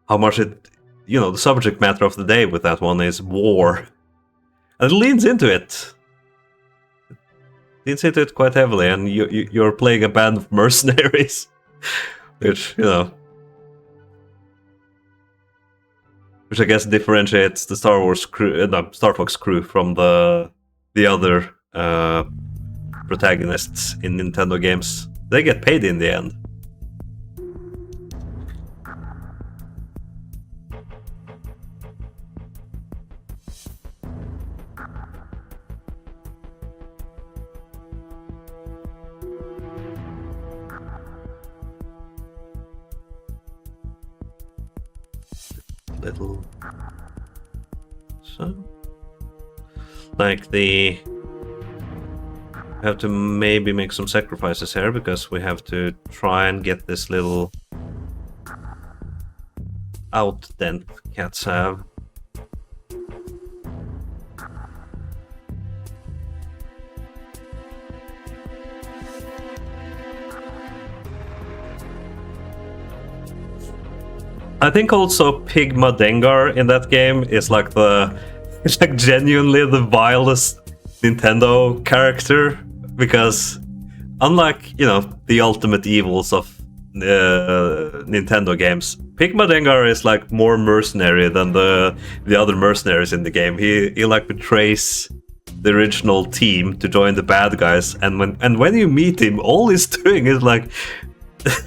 much it, you know, the subject matter of the day with that one is war. And it leans into it. Leans into it quite heavily, and you're playing a band of mercenaries, which, you know, which I guess differentiates the Star Fox crew from the other protagonists in Nintendo games. They get paid in the end. Little, so like I have to maybe make some sacrifices here, because we have to try and get this little out dent cats have. I think also Pigma Dengar in that game is like it's like genuinely the vilest Nintendo character, because unlike, you know, the ultimate evils of Nintendo games, Pigma Dengar is like more mercenary than the other mercenaries in the game. He like betrays the original team to join the bad guys, and when you meet him, all he's doing is like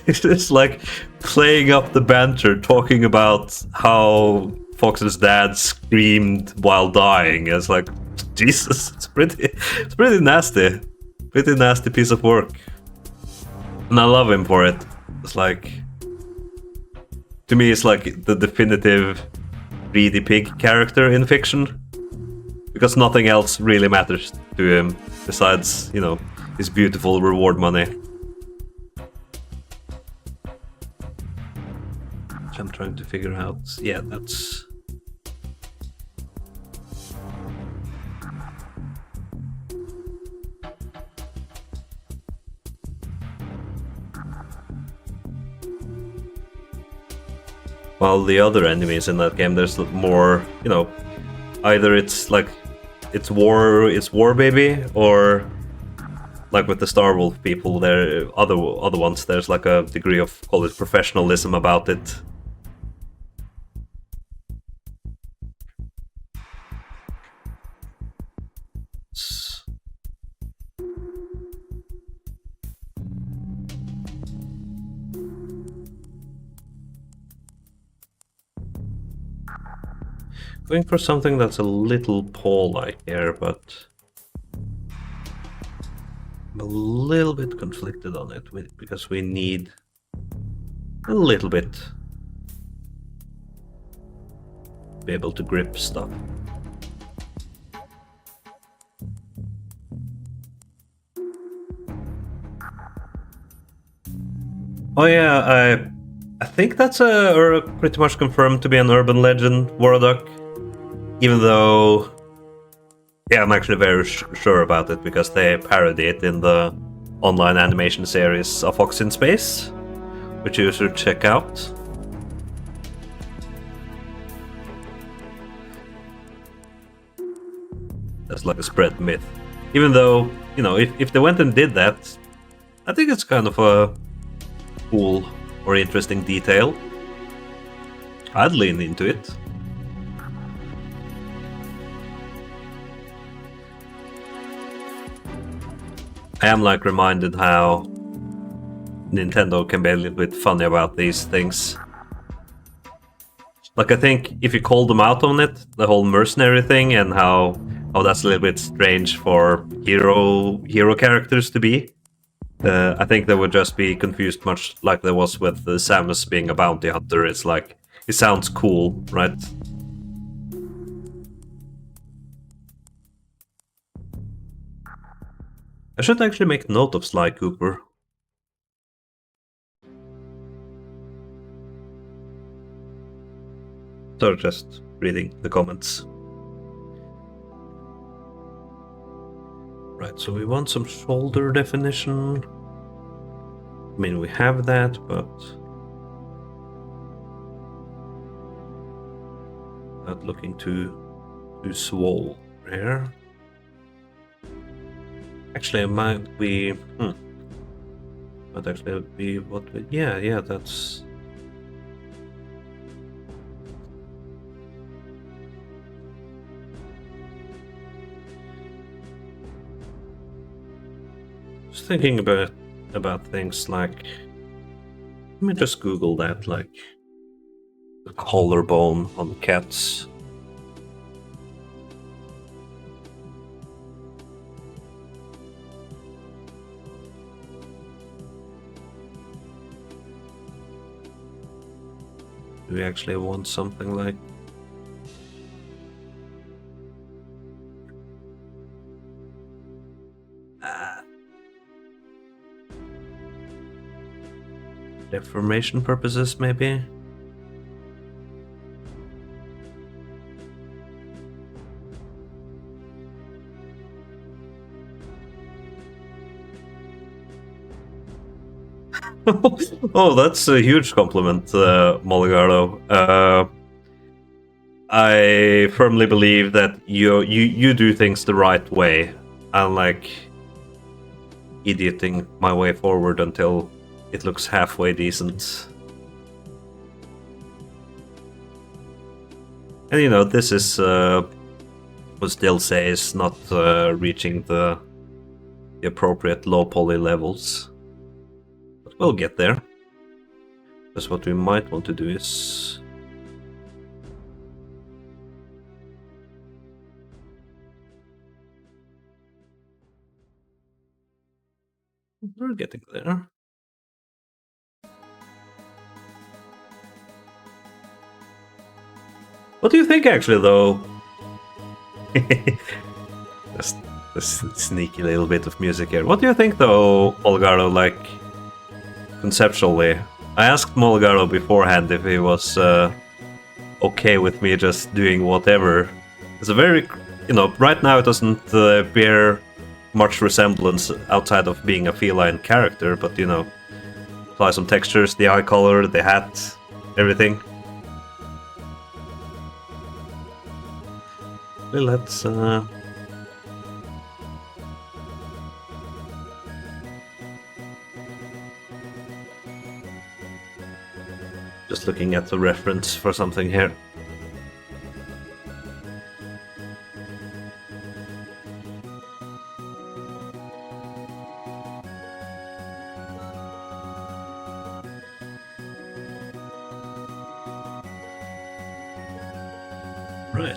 it's just like playing up the banter, talking about how Fox's dad screamed while dying. It's like, Jesus, it's pretty nasty. Pretty nasty piece of work. And I love him for it. It's like, to me, it's like the definitive greedy pig character in fiction, because nothing else really matters to him besides, you know, his beautiful reward money. Which I'm trying to figure out. Yeah, that's... While the other enemies in that game, there's more, you know, either it's like it's war baby, or like with the Star Wolf people, there other ones, there's like a degree of, call it, professionalism about it. Going for something that's a little Paul-like here, but I'm a little bit conflicted on it because we need a little bit to be able to grip stuff. Oh yeah, I think that's or pretty much confirmed to be an urban legend, Warduck. Even though, yeah, I'm actually very sure about it because they parody it in the online animation series A Fox in Space, which you should check out. That's like a spread myth. Even though, you know, if they went and did that, I think it's kind of a cool or interesting detail. I'd lean into it. I am like reminded how Nintendo can be a little bit funny about these things. Like, I think if you call them out on it, the whole mercenary thing and how that's a little bit strange for hero characters to be, I think they would just be confused, much like there was with Samus being a bounty hunter. It's like, it sounds cool, right? I should actually make note of Sly Cooper. So just reading the comments. Right, so we want some shoulder definition. I mean, we have that, but not looking too swole here. Actually, it might be... Might actually be what we... Yeah, that's... Just thinking about things like... Let me just Google that, like... The collarbone on cats. Do we actually want something like... deformation purposes, maybe? Oh, that's a huge compliment, Moligardo. I firmly believe that you do things the right way, unlike idioting my way forward until it looks halfway decent. And you know, this is would still say is not reaching the appropriate low poly levels, but we'll get there. That's what we might want to do is... We're getting there. What do you think, actually, though? Just a sneaky little bit of music here. What do you think, though, Molgaro, like, conceptually? I asked Molgaro beforehand if he was okay with me just doing whatever. It's a very, right now it doesn't bear much resemblance outside of being a feline character, but, apply some textures, the eye color, the hat, everything. Let's just looking at the reference for something here. Right.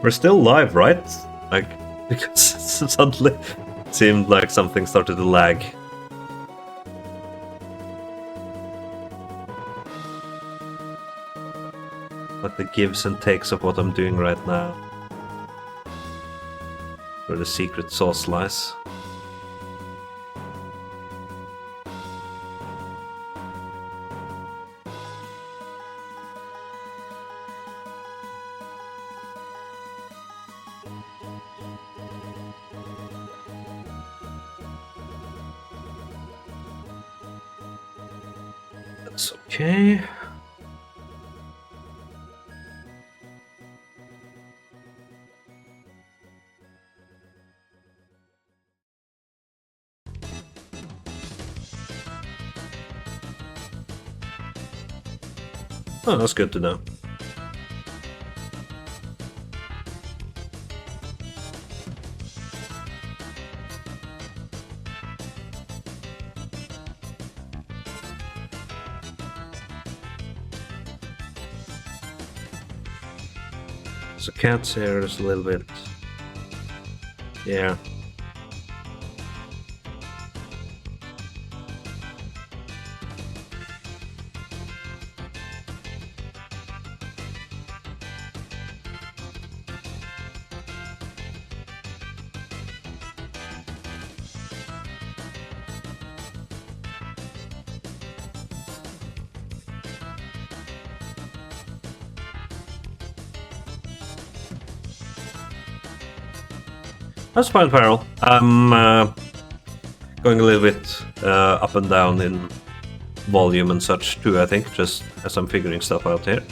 We're still live, right? Like, because suddenly it seemed like something started to lag. Like the gives and takes of what I'm doing right now. Where the secret sauce lies. That's okay. Oh, that's good to know. So cat's hair is a little bit... Yeah. That's fine, Farrell. I'm going a little bit up and down in volume and such too, I think, just as I'm figuring stuff out here.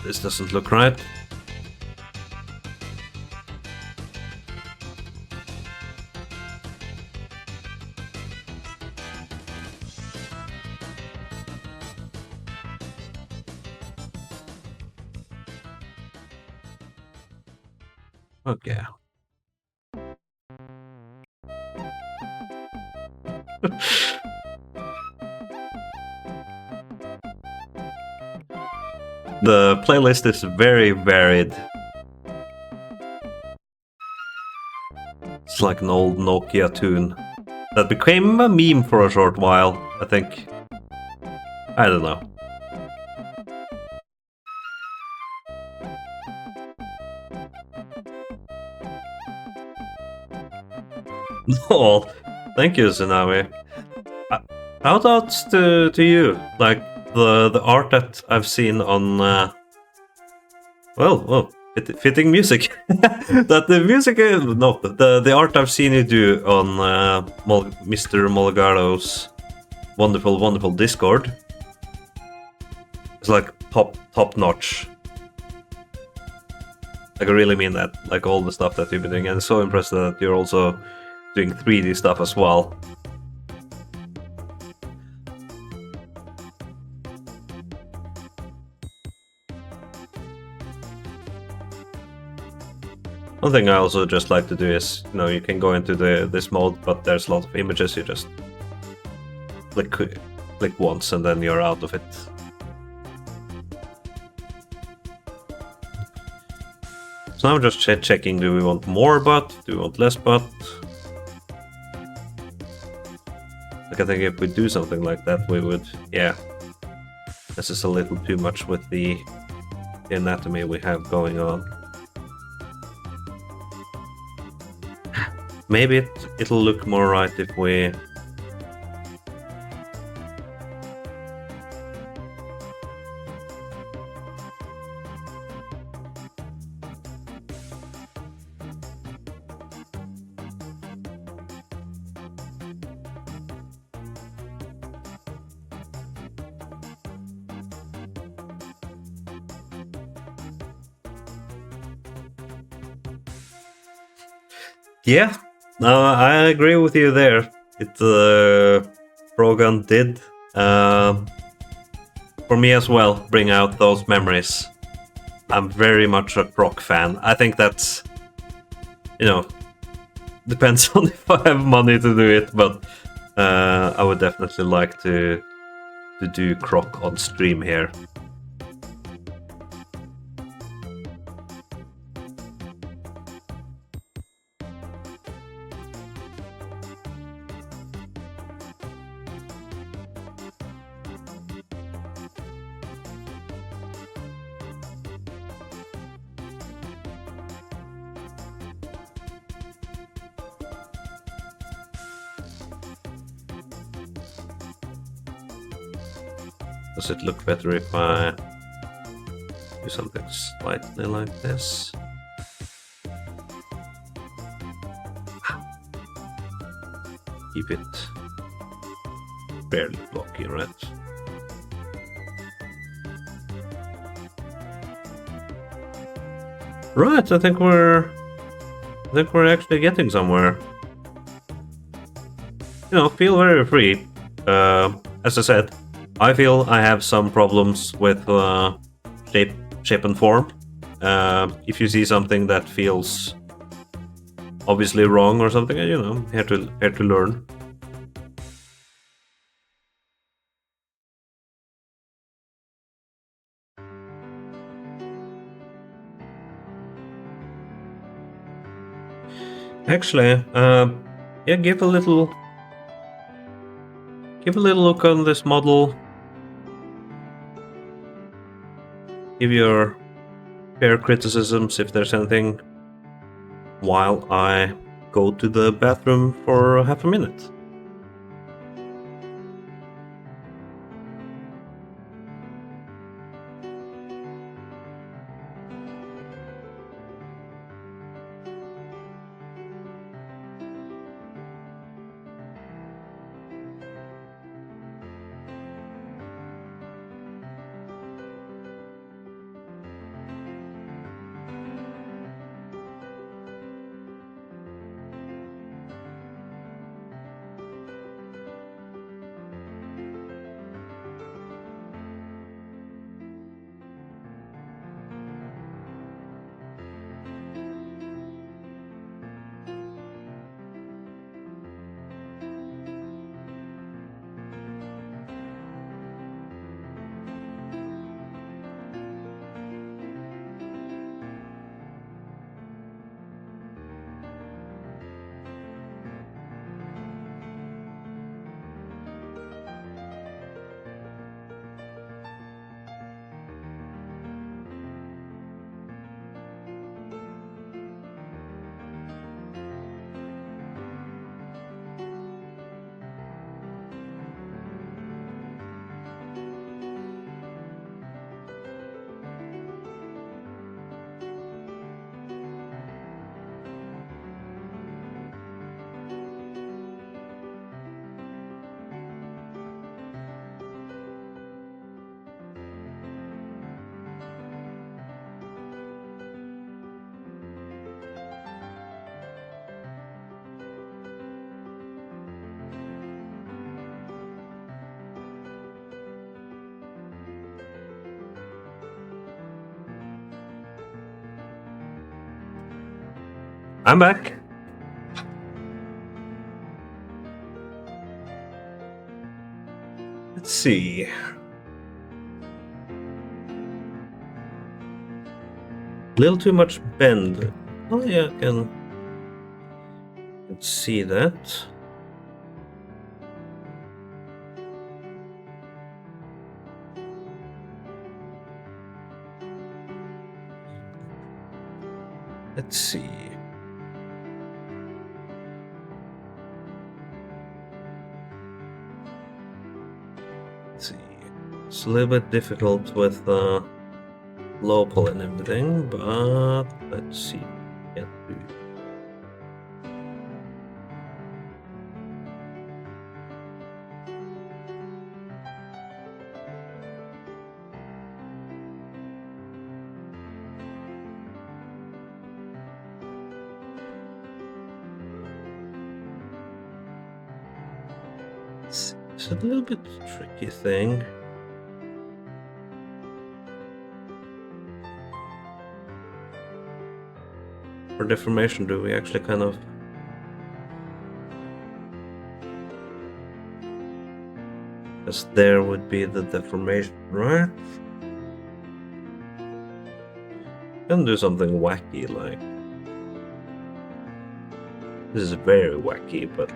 This doesn't look right. Okay. The playlist is very varied. It's like an old Nokia tune that became a meme for a short while, I think. I don't know. Oh, thank you, Tsunami. Shoutouts to you. Like the art that I've seen on fitting music. That the music the art I've seen you do on Mr. Molgaro's wonderful Discord. It's like top notch. Like I really mean that. Like all the stuff that you've been doing, and so impressed that you're also doing 3D stuff as well. One thing I also just like to do is, you can go into this mode, but there's a lot of images. You just click once and then you're out of it. So now I'm just checking, do we want more butt? Do we want less butt? Like, I think if we do something like that, we would, yeah. This is a little too much with the anatomy we have going on. Maybe it'll look more right if we... Yeah, no, I agree with you there. Brogan did, for me as well, bring out those memories. I'm very much a Croc fan. I think that's, depends on if I have money to do it, but I would definitely like to do Croc on stream here. Does it look better if I do something slightly like this? Keep it barely blocky, right? Right, I think we're actually getting somewhere. Feel very free. As I said, I feel I have some problems with shape and form. If you see something that feels obviously wrong or something, here to learn. Actually, yeah, give a little look on this model. Give your fair criticisms if there's anything, while I go to the bathroom for half a minute. I'm back. Let's see. Little too much bend. Oh yeah, I can see that. Let's see. It's a little bit difficult with low pull and everything, but let's see. Get to. It's a little bit tricky thing. For deformation, do we actually kind of as there would be the deformation, right? Can do something wacky like this is very wacky, but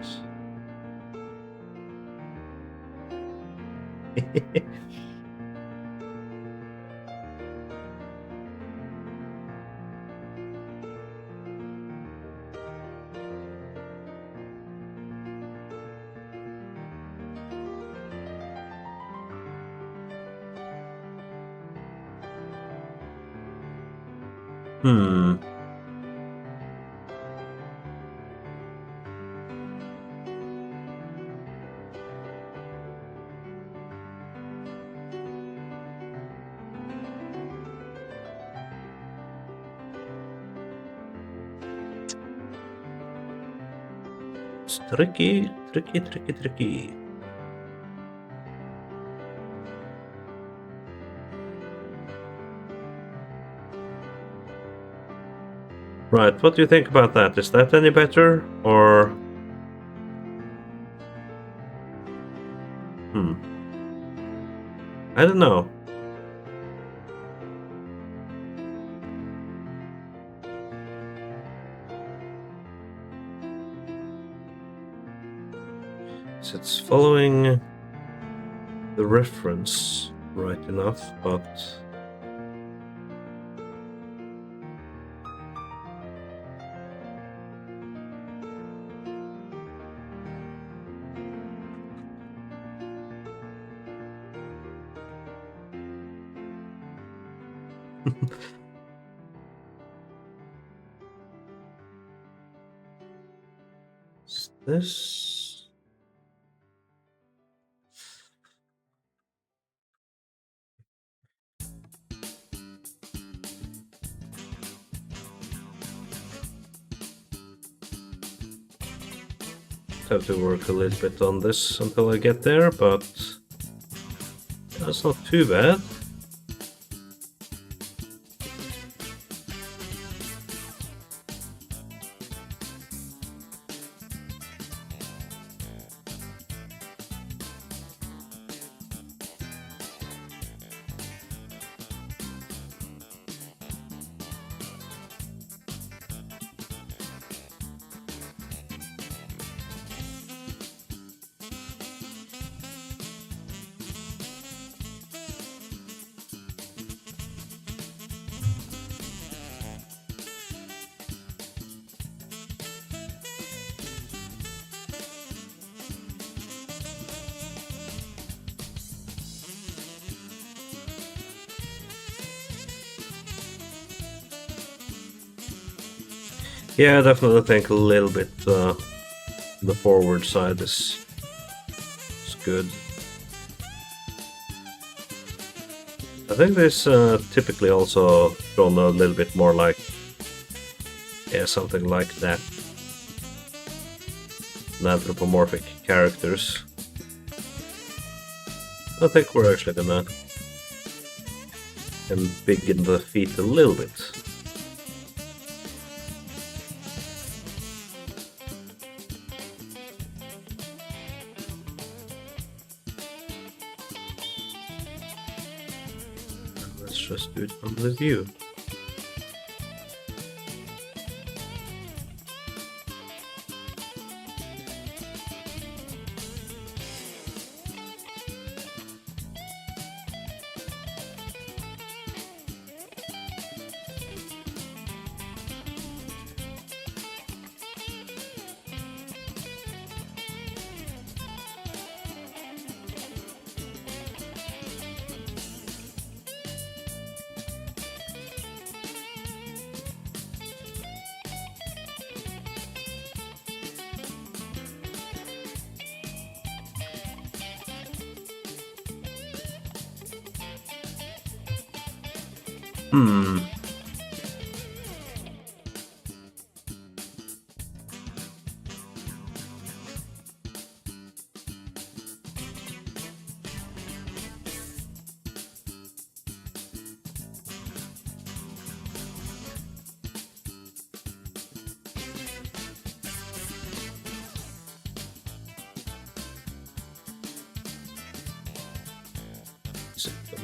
it's tricky. Right, what do you think about that? Is that any better, or... I don't know. So it's following the reference right enough, but... Is this... have to work a little bit on this until I get there, but that's not too bad. Yeah, I definitely think a little bit the forward side is good. I think this typically also drawn a little bit more like, yeah, something like that. Anthropomorphic characters. I think we're actually gonna embiggen the feet a little bit. just do it from the view.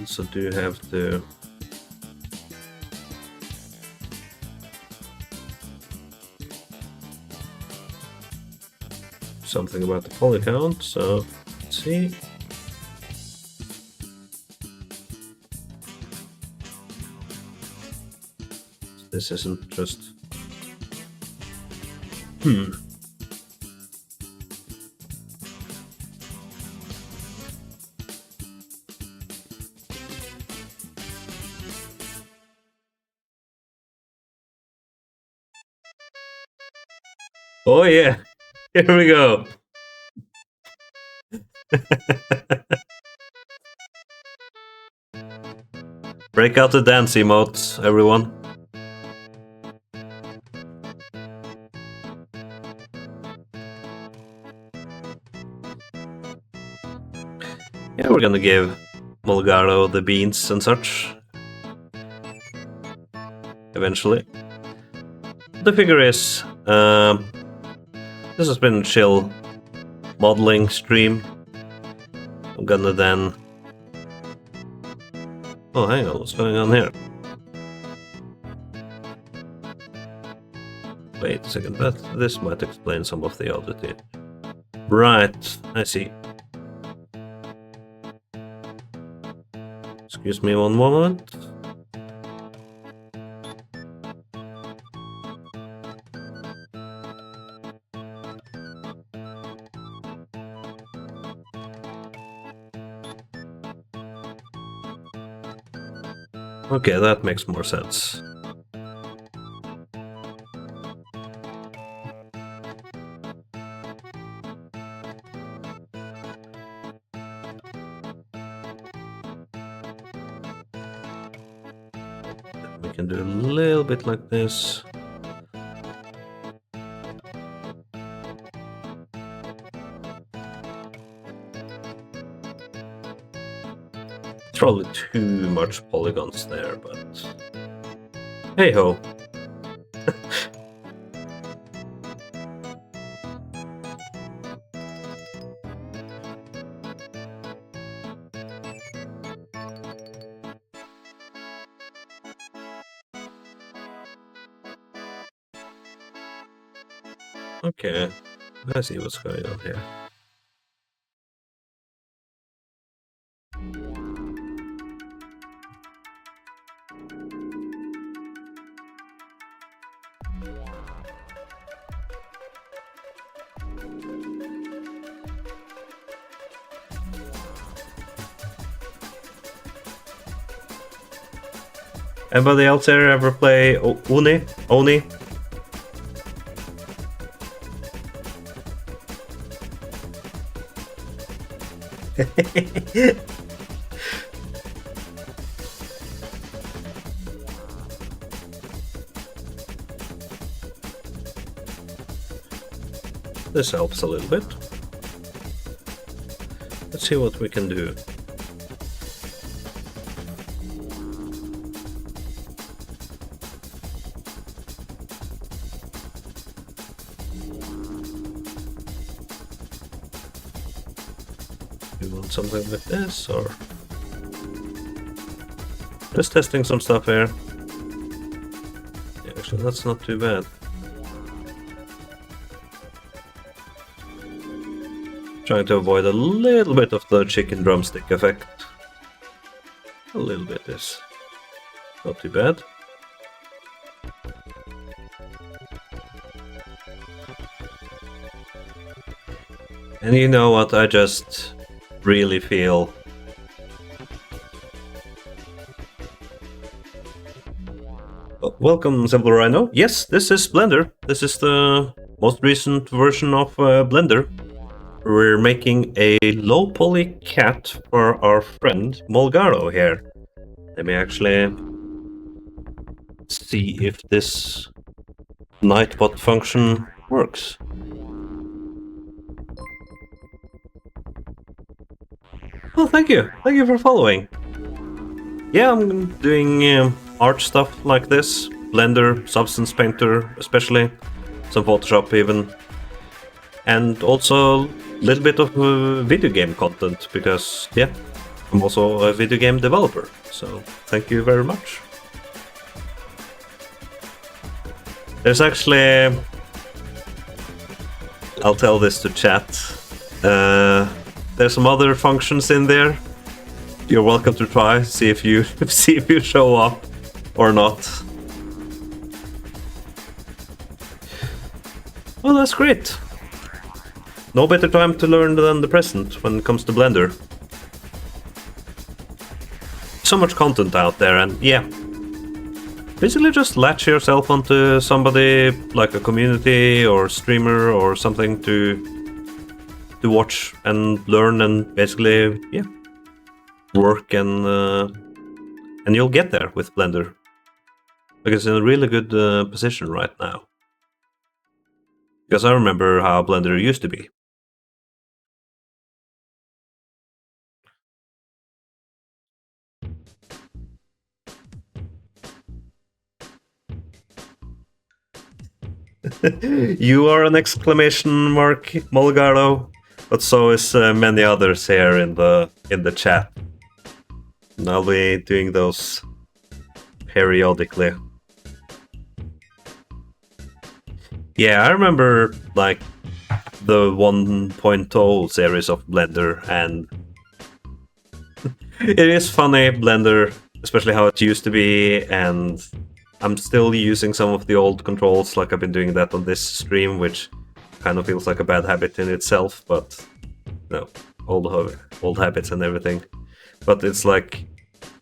So do you have to something about the poly count, so let's see. This isn't just Oh yeah, here we go. Break out the dance emotes, everyone. Yeah, we're gonna give Molgaro the beans and such. Eventually. The figure is, this has been a chill modeling stream. I'm gonna then... Oh, hang on, what's going on here? Wait a second, this might explain some of the oddity. Right, I see. Excuse me one moment. Okay, that makes more sense. We can do a little bit like this. Probably too much polygons there, but hey ho. Okay, I see what's going on here. Anybody else there ever play Oni? Oni? This helps a little bit. Let's see what we can do. You want something like this, or... Just testing some stuff here. Yeah, actually, that's not too bad. Trying to avoid a little bit of the chicken drumstick effect. A little bit is not too bad. And you know what, I just really feel welcome, Simple Rhino. Yes, this is Blender. This is the most recent version of Blender. We're making a low poly cat for our friend Molgaro here. Let me actually see if this Nightbot function works. Oh, thank you. Thank you for following. Yeah, I'm doing art stuff like this. Blender, Substance Painter especially. Some Photoshop even. And also a little bit of video game content, because, yeah, I'm also a video game developer. So, thank you very much. There's actually... I'll tell this to chat. There's some other functions in there. You're welcome to try, see if you see if you show up or not. Oh, that's great. No better time to learn than the present when it comes to Blender. So much content out there, and yeah. Basically just latch yourself onto somebody like a community or streamer or something to watch and learn, and basically, yeah, work, and you'll get there with Blender. Because it's in a really good position right now. Because I remember how Blender used to be. You are an exclamation mark, Molgaro, but so is many others here in the chat. And I'll be doing those periodically. Yeah, I remember like the 1.0 series of Blender, and it is funny, Blender, especially how it used to be, and I'm still using some of the old controls, like I've been doing that on this stream, which kind of feels like a bad habit in itself, but no, old habits and everything. But it's like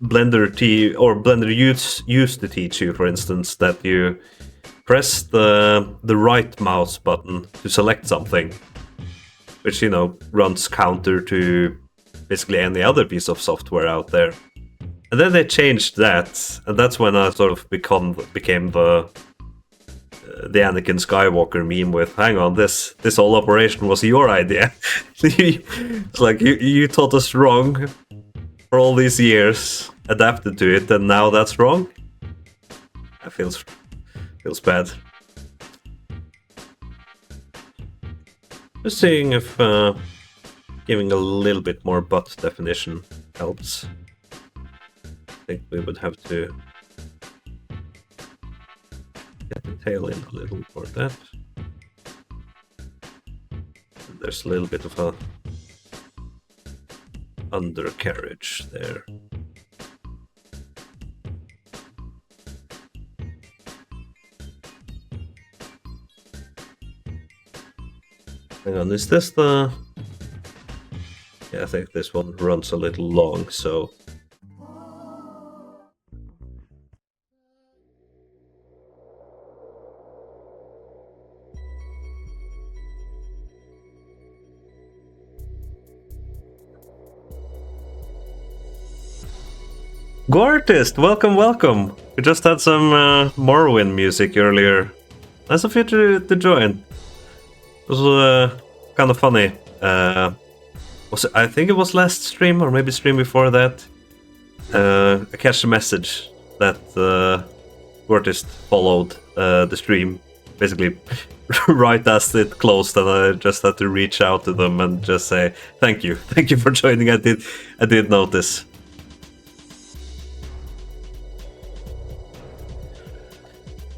Blender used to teach you, for instance, that you press the right mouse button to select something, which, you know, runs counter to basically any other piece of software out there. And then they changed that, and that's when I sort of became the Anakin Skywalker meme with, hang on, this whole operation was your idea. It's like, you taught us wrong for all these years, adapted to it, and now that's wrong? That feels bad. Just seeing if giving a little bit more butt definition helps. I think we would have to get the tail in a little for that. And there's a little bit of a undercarriage there. Hang on, is this the... Yeah, I think this one runs a little long, so... Gortist, welcome, welcome! We just had some Morrowind music earlier. Nice of you to join. It was kind of funny. I think it was last stream, or maybe stream before that. I catch a message that Gortist followed the stream, basically right as it closed, and I just had to reach out to them and just say thank you for joining. I did notice.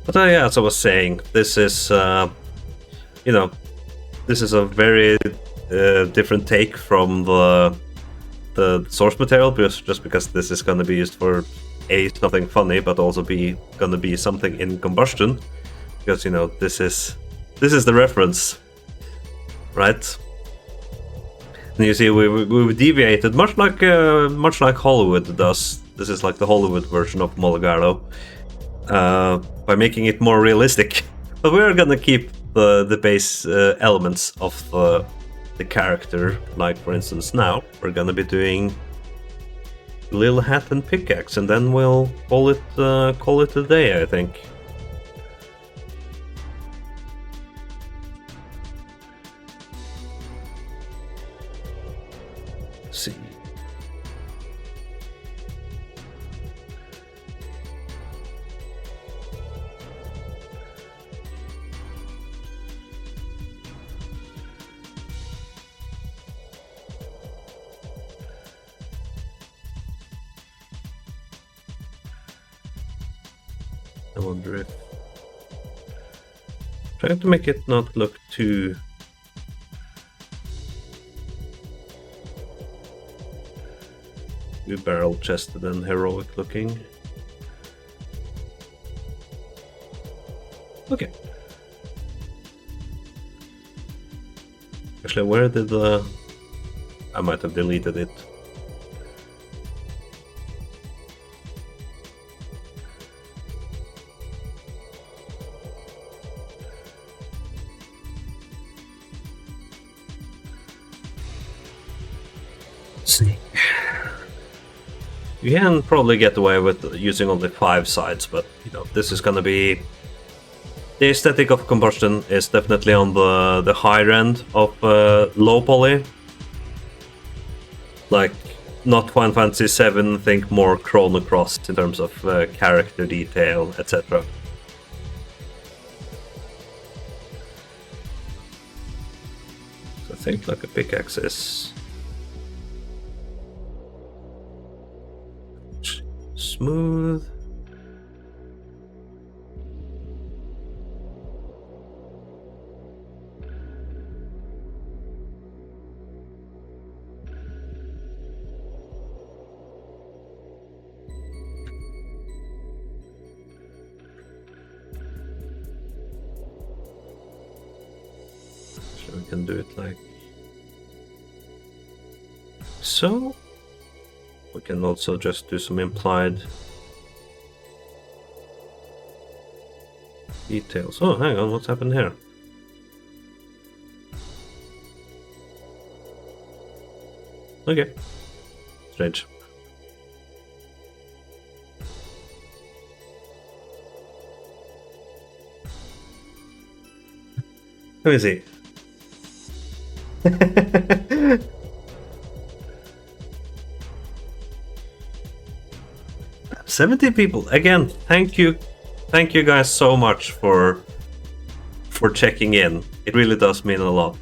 But yeah, as I was saying, this is, you know, this is a very different take from the source material, just because this is going to be used for something funny, but also going to be something in combustion, because you know this is the reference, right? And you see, we deviated much like Hollywood does. This is like the Hollywood version of Moligardo, by making it more realistic. But we're gonna keep the base elements of the character. Like for instance, now we're gonna be doing Lil Hat and Pickaxe, and then we'll call it a day, I think. Let's see. I wonder if... Trying to make it not look too... barrel-chested and heroic looking. Okay. Actually, where did the... I might have deleted it. See. You can probably get away with using only 5 sides, but you know, this is gonna be... The aesthetic of combustion is definitely on the higher end of low poly. Like, not Final Fantasy VII, think more Chrono Cross in terms of character detail, etc. So I think like a pickaxe is... smooth. So we can do it like so. We can also just do some implied details. Oh, hang on, what's happened here? Okay. Strange. Let me see. 70 people again. Thank you guys so much for checking in. It really does mean a lot.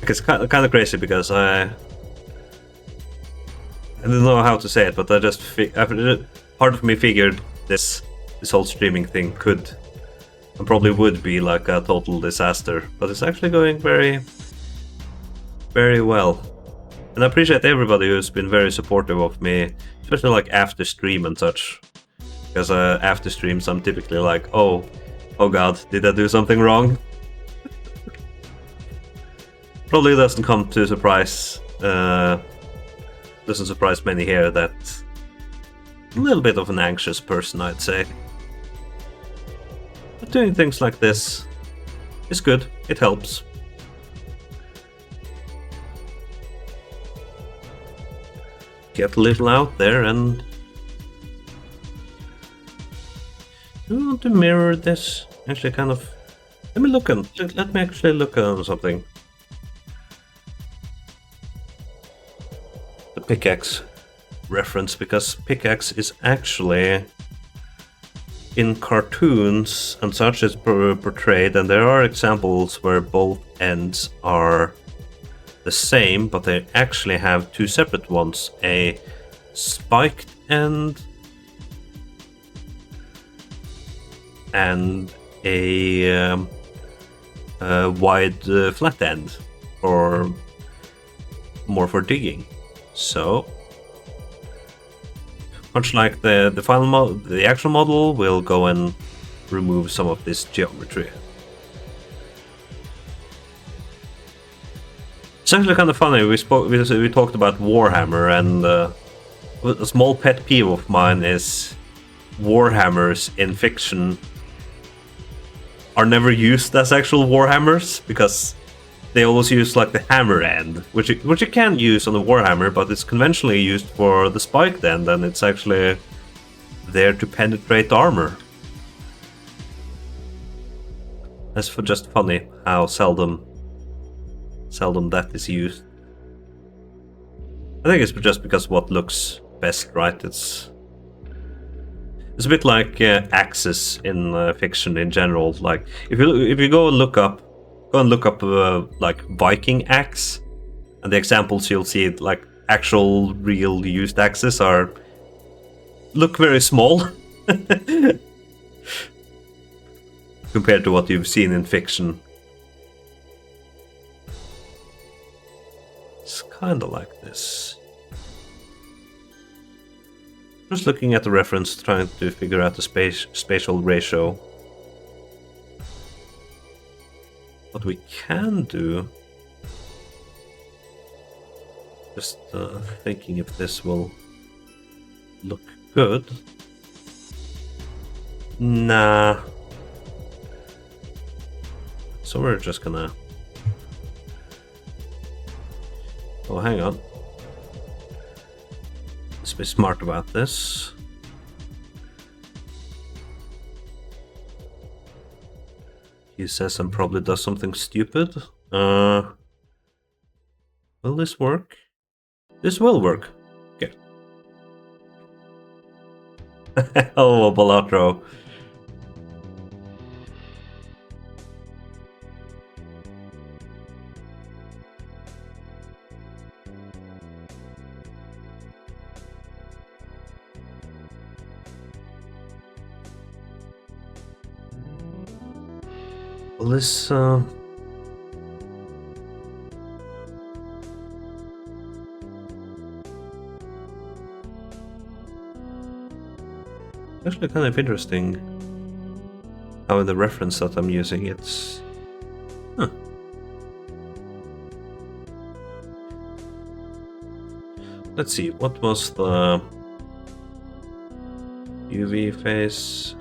It's kind of crazy because I don't know how to say it, but I just part of me figured this whole streaming thing could and probably would be like a total disaster, but it's actually going very, very well. And I appreciate everybody who's been very supportive of me, especially like after stream and such. Because after streams I'm typically like, oh god, did I do something wrong? Probably doesn't come to surprise, doesn't surprise many here that a little bit of an anxious person, I'd say. But doing things like this is good, it helps. Get a little out there, and do you want to mirror this? Actually, kind of. Let me actually look on something. The pickaxe reference, because pickaxe is actually in cartoons and such is portrayed, and there are examples where both ends are the same, but they actually have 2 separate ones, a spiked end and a wide flat end, or more for digging. So, much like the final the actual model, we'll go and remove some of this geometry. It's actually kind of funny. We talked about Warhammer, and a small pet peeve of mine is Warhammers in fiction are never used as actual Warhammers, because they always use like the hammer end, which you can use on the Warhammer, but it's conventionally used for the spiked end, and it's actually there to penetrate armor. That's for just funny how seldom that is used. I think it's just because what looks best, right? It's a bit like axes in fiction in general. Like if you go and look up like Viking axe, and the examples you'll see, like actual real used axes look very small compared to what you've seen in fiction. It's kind of like this. Just looking at the reference, trying to figure out the spatial ratio. What we can do, just thinking if this will look good. Nah. So we're just gonna... Oh, hang on. Let's be smart about this. He says and probably does something stupid. Will this work? This will work. Okay. Oh, Balatro. This actually kind of interesting how in the reference that I'm using it's... Huh. Let's see, what was the UV phase?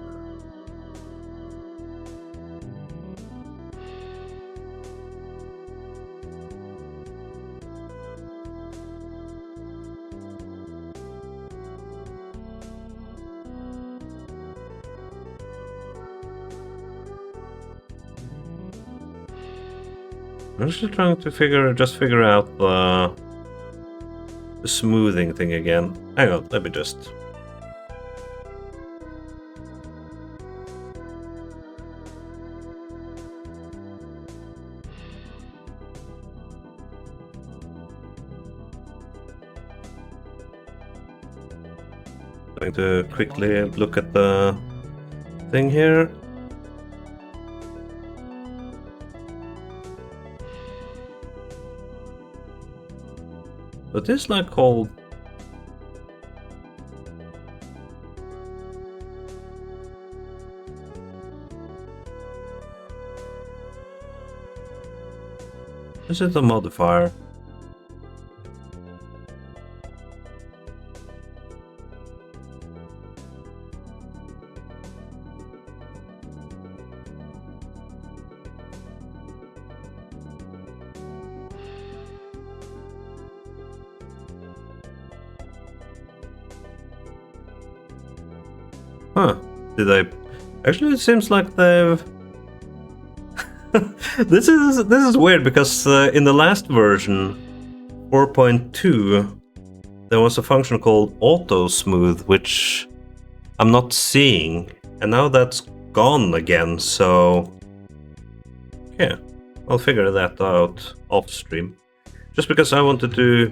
I'm actually trying to figure out the smoothing thing again. Hang on, let me just... Going to quickly look at the thing here. But this like called... Is it a modifier? Huh. Did I... Actually, it seems like they've... This is weird, because in the last version, 4.2, there was a function called Auto Smooth, which I'm not seeing. And now that's gone again, so... Yeah, I'll figure that out off stream. Just because I wanted to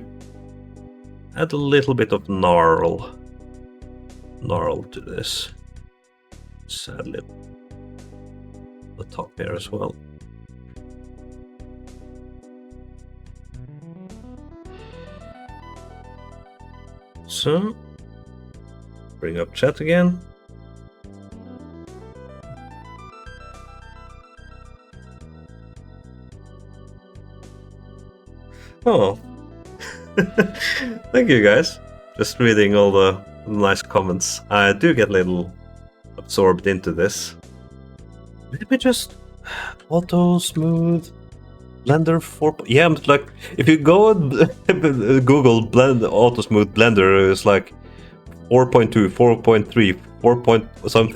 add a little bit of gnarl to this. Sadly. the top here as well. So, bring up chat again. Oh, thank you guys. Just reading all the nice comments. I do get a little absorbed into this. Maybe just auto smooth Blender 4. Yeah, but like if you go and Google blend auto smooth Blender, it's like 4.2, 4.3, 4. So I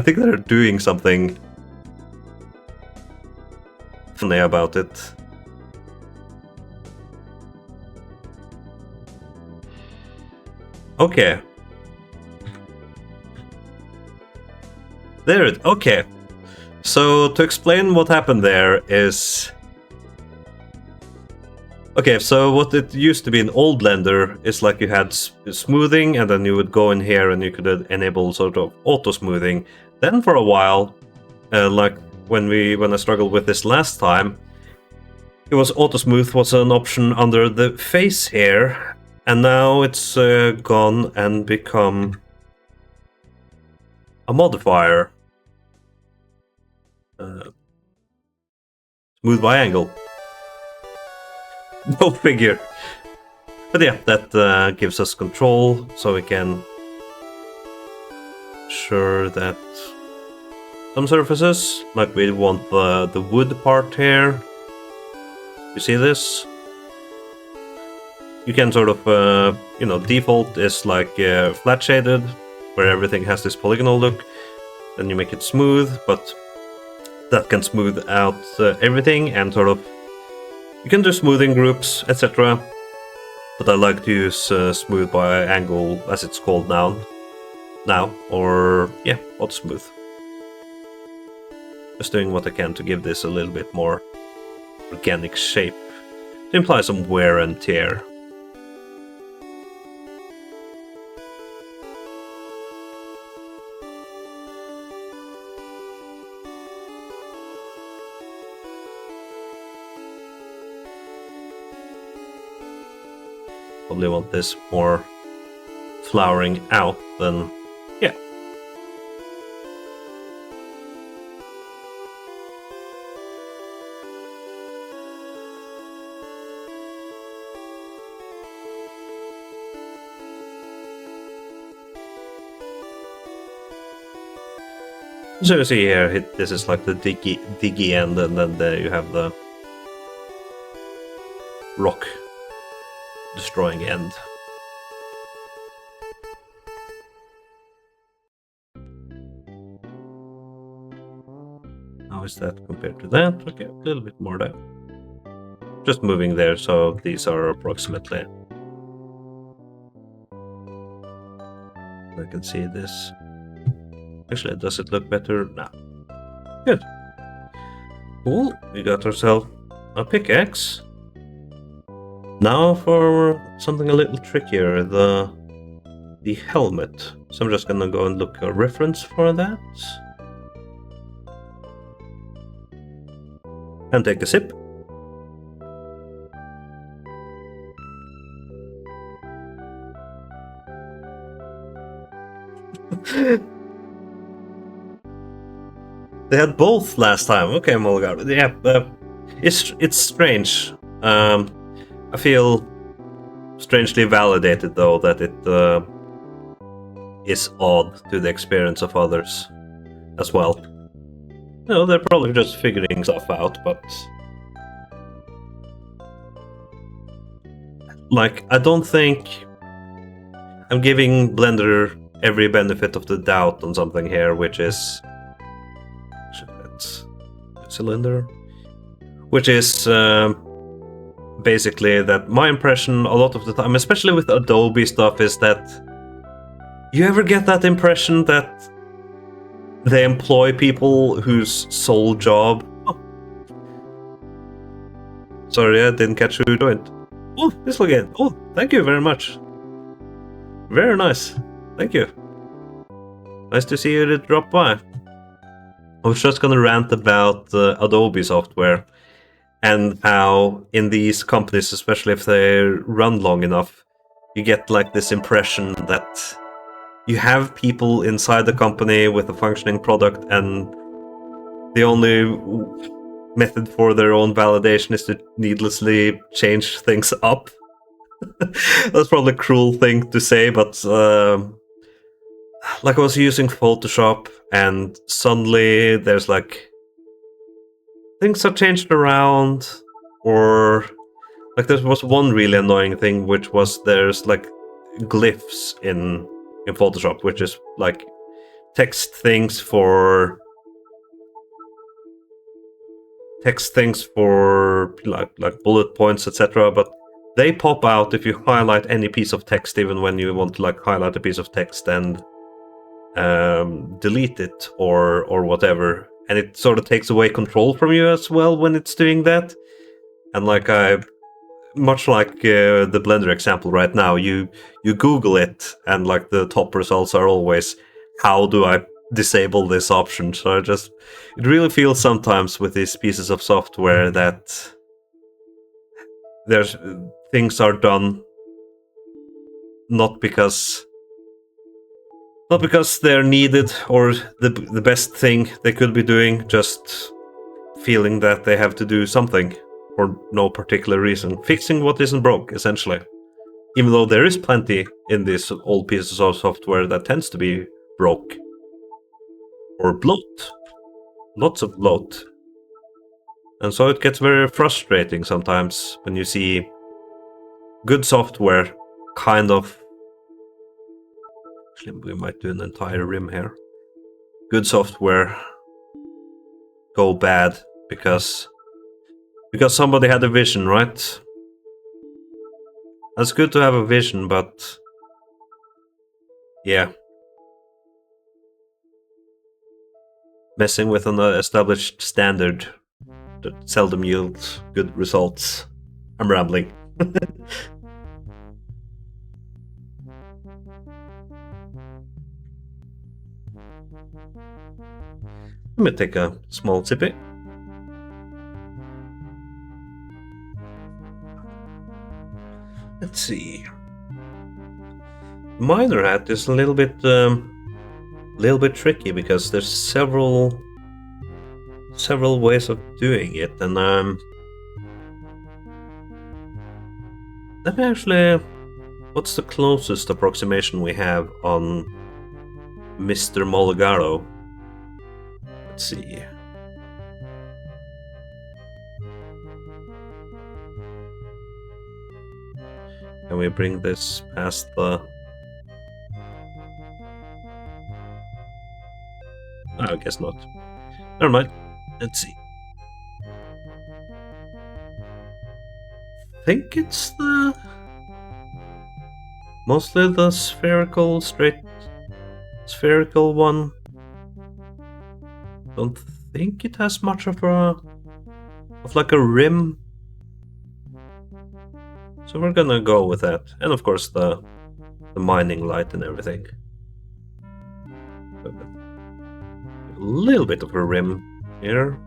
think they're doing something funny about it. Okay. There it. Okay. So to explain what happened there is. Okay, so what it used to be in old Blender is like you had smoothing, and then you would go in here and you could enable sort of auto smoothing. Then for a while, like when I struggled with this last time, it was auto smooth was an option under the face here, and now it's gone and become a modifier. Smooth by angle. No figure. But yeah, that gives us control, so we can ensure that some surfaces, like we want the wood part here. You see this? You can sort of, default is like flat shaded, where everything has this polygonal look. Then you make it smooth, but that can smooth out everything and sort of. You can do smoothing groups, etc. But I like to use smooth by angle, as it's called now, or yeah, auto smooth. Just doing what I can to give this a little bit more organic shape, to imply some wear and tear. Probably want this more flowering out than, yeah. So you see here, this is like the diggy end, and then you have the rock destroying end. How is that compared to that? Okay, a little bit more there. Just moving there, so these are approximately. I can see this. Actually, does it look better? No. Good. Cool, we got ourselves a pickaxe. Now for something a little trickier, the helmet. So I'm just gonna go and look a reference for that. And take a sip. They had both last time. Okay, Mulgar. Yeah, it's strange. I feel strangely validated, though, that it is odd to the experience of others as well. No, they're probably just figuring stuff out, but. Like, I don't think I'm giving Blender every benefit of the doubt on something here, which is. That's cylinder. Which is. Basically, that my impression a lot of the time, especially with Adobe stuff, is that you ever get that impression that they employ people whose sole job. Oh. Sorry, I didn't catch who you joined. Oh, this again. Oh, thank you very much. Very nice. Thank you. Nice to see you to drop by. I was just gonna rant about Adobe software and how in these companies, especially if they run long enough, you get like this impression that you have people inside the company with a functioning product, and the only method for their own validation is to needlessly change things up. That's probably a cruel thing to say, but like I was using Photoshop and suddenly there's like things are changed around, or like there was one really annoying thing, which was there's like glyphs in Photoshop, which is like text things for like bullet points, etc. But they pop out if you highlight any piece of text, even when you want to like highlight a piece of text and delete it or whatever, and it sort of takes away control from you as well when it's doing that. And like much like the Blender example right now, you Google it, and like the top results are always, how do I disable this option? So it really feels sometimes with these pieces of software that there's things are done not because they're needed or the best thing they could be doing, just feeling that they have to do something for no particular reason, fixing what isn't broke, essentially. Even though there is plenty in these old pieces of software that tends to be broke or bloat, lots of bloat. And so it gets very frustrating sometimes when you see good software kind of... Actually, we might do an entire rim here. Good software go bad because somebody had a vision, right? It's good to have a vision, but yeah, messing with an established standard that seldom yields good results. I'm rambling. Let me take a small sippy. Let's see. Miner hat is a little bit tricky because there's several ways of doing it, and let me actually... What's the closest approximation we have on Mr. Moligaro? Let's see. Can we bring this past the... I guess not. Never mind. Let's see. I think it's the... mostly the spherical one. Don't think it has much of like a rim. So we're gonna go with that. And of course the mining light and everything. A little bit of a rim here.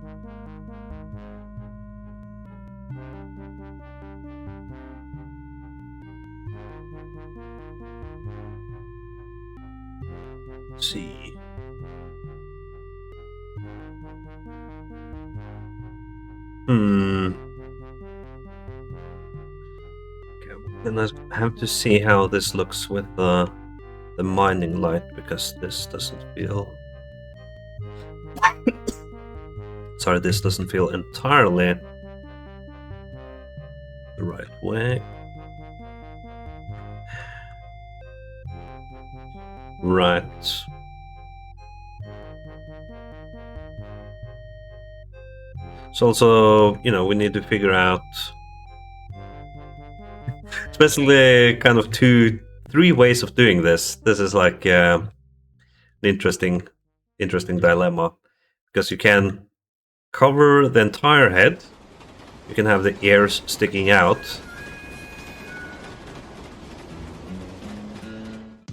Let's see. Then I have to see how this looks with the mining light, because this doesn't feel... Sorry, this doesn't feel entirely the right way. Right. So also, you know, we need to figure out... It's basically kind of three ways of doing this. This is like an interesting dilemma, because you can cover the entire head. You can have the ears sticking out.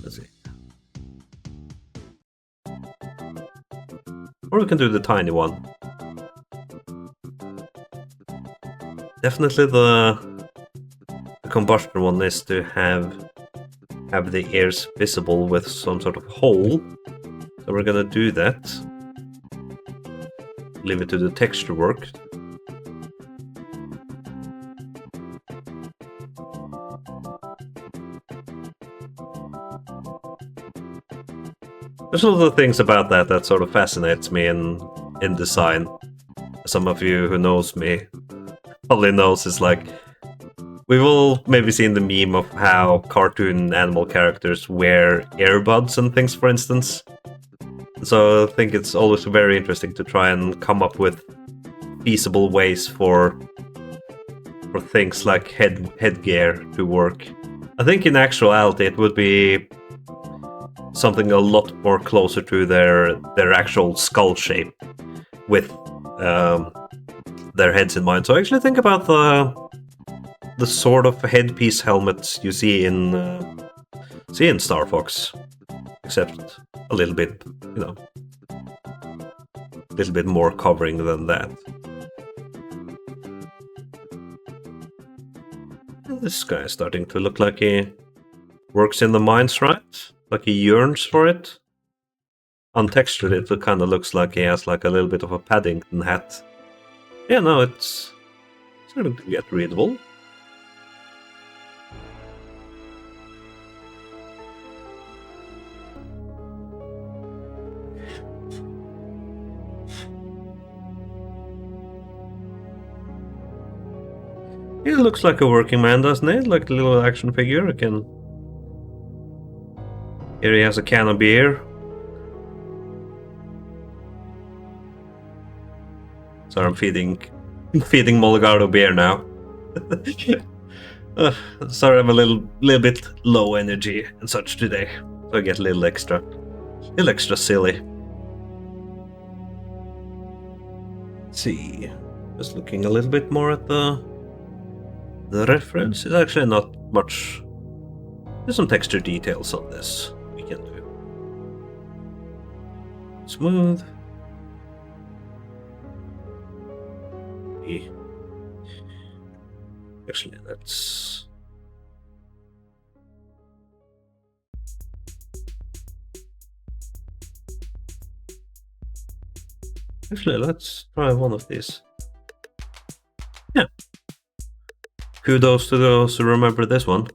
Let's see. Or we can do the tiny one. Definitely the combustion one is to have the ears visible with some sort of hole. So we're gonna do that. Leave it to the texture work. There's a lot of things about that sort of fascinates me in design. Some of you who knows me probably knows is like, we've all maybe seen the meme of how cartoon animal characters wear earbuds and things, for instance. So I think it's always very interesting to try and come up with feasible ways for things like headgear to work. I think in actuality it would be something a lot more closer to their actual skull shape, with their heads in mind. So actually think about the sort of headpiece helmets you see in Star Fox, except a little bit, a little bit more covering than that. This guy is starting to look like he works in the mines, right? Like he yearns for it. Untextured, it kind of looks like he has like a little bit of a Paddington hat. Yeah, no, it's starting to get readable. He looks like a working man, doesn't he? Like the little action figure. Here he has a can of beer. So I'm feeding Molgardo beer now. Sorry, I'm a little bit low energy and such today, so I get a little extra silly. Let's see, just looking a little bit more at the reference. It's actually not much. There's some texture details on this we can do. Smooth. Actually, let's try one of these. Yeah. Kudos to those who remember this one.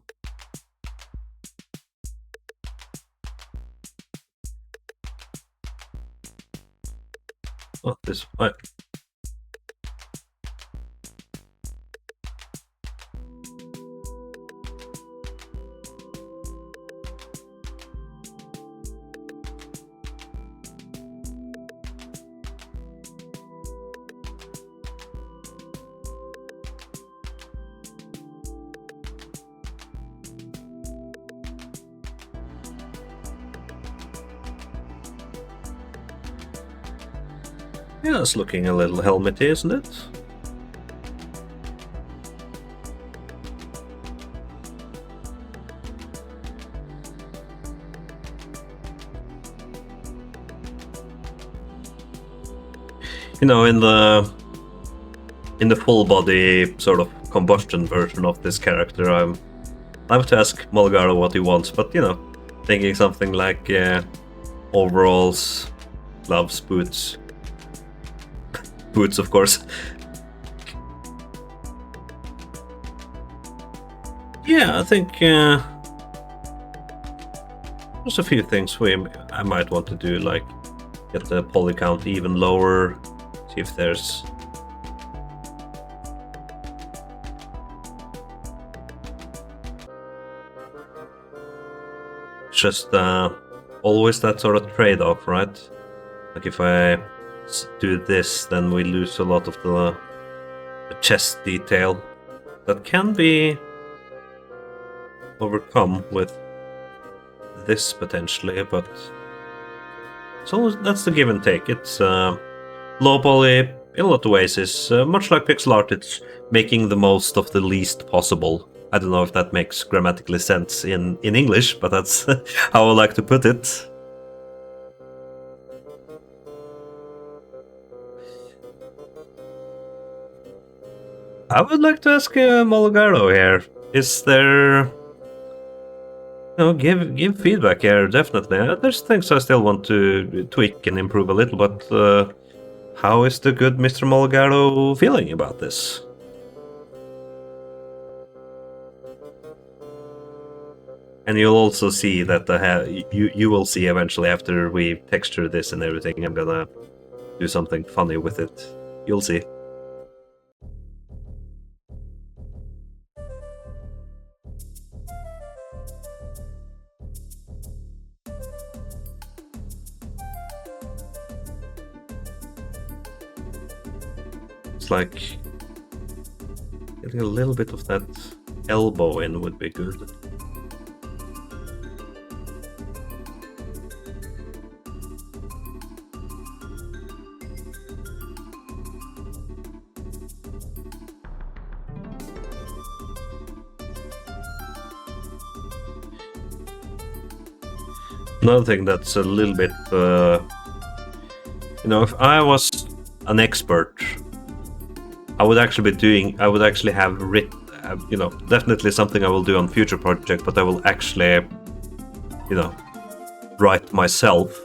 Oh, this. Right. Yeah, it's looking a little helmety, isn't it? In the full body sort of combustion version of this character, I have to ask Molgardo what he wants, but thinking something like overalls, gloves, boots, of course. Yeah, I think there's a few things I might want to do, like get the poly count even lower, see if there's just always that sort of trade-off, right? Like if I do this, then we lose a lot of the chest detail that can be overcome with this potentially, but so that's the give and take. It's low poly in a lot of ways is much like pixel art. It's making the most of the least possible. I don't know if that makes grammatically sense in English, but that's how I like to put it. I would like to ask Molgaro here. Is there... give feedback here, definitely. There's things I still want to tweak and improve a little, but how is the good Mr. Molgaro feeling about this? And you'll also see that you will see eventually after we texture this and everything, I'm gonna do something funny with it. You'll see. It's like getting a little bit of that elbow in would be good. Another thing that's a little bit, if I was an expert, I would actually have written, definitely something I will do on future projects, but I will actually, write myself,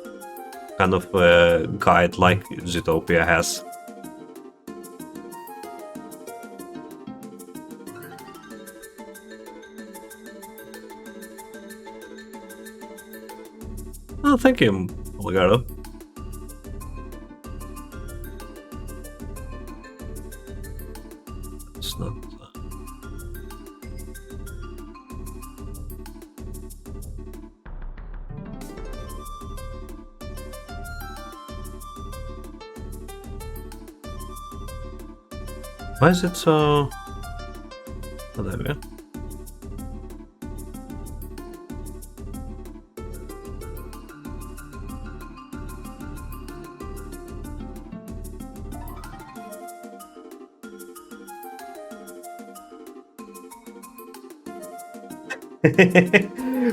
kind of a guide like Zootopia has. Oh, thank you, Molgaro. It's not... Why is it so... Oh, there we go.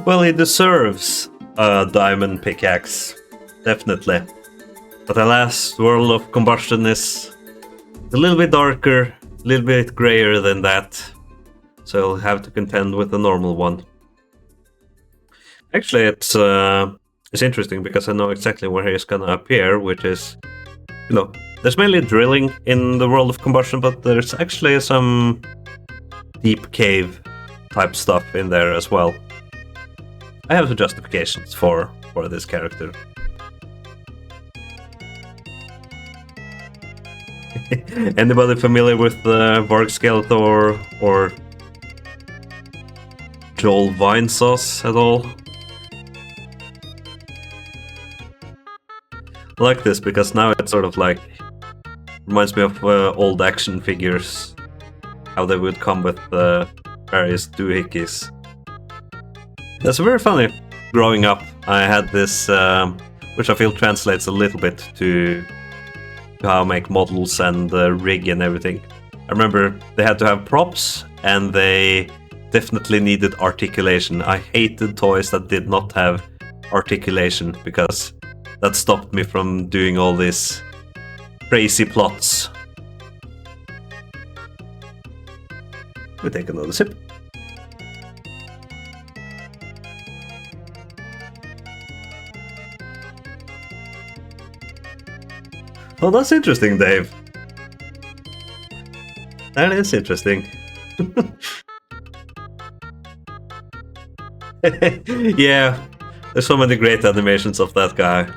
Well, he deserves a diamond pickaxe, definitely. But alas, World of Combustion is a little bit darker, a little bit grayer than that, so I'll have to contend with the normal one. Actually, it's interesting because I know exactly where he's gonna appear, which is, there's mainly drilling in the World of Combustion, but there's actually some deep cave type stuff in there as well. I have the justifications for this character. Anybody familiar with Varg Skeletor or Joel Vinesauce at all? I like this because now it's sort of like reminds me of old action figures, how they would come with various doohickeys. That's very funny. Growing up, I had this, which I feel translates a little bit to how I make models and rig and everything. I remember they had to have props, and they definitely needed articulation. I hated toys that did not have articulation, because that stopped me from doing all these crazy plots. We take another sip. Oh, that's interesting, Dave. That is interesting. Yeah, there's so many great animations of that guy.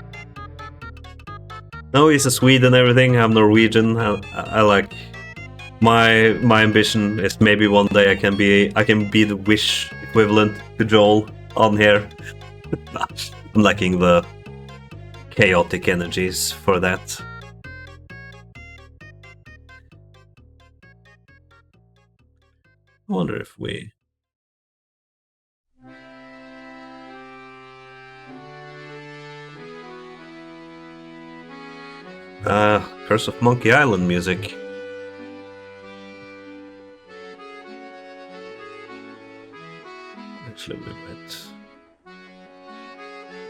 No, he's a Swede and everything. I'm Norwegian. I like my ambition is maybe one day I can be the Wish equivalent to Joel on here. I'm lacking the chaotic energies for that. I wonder if we... Curse of Monkey Island music. Actually, we might...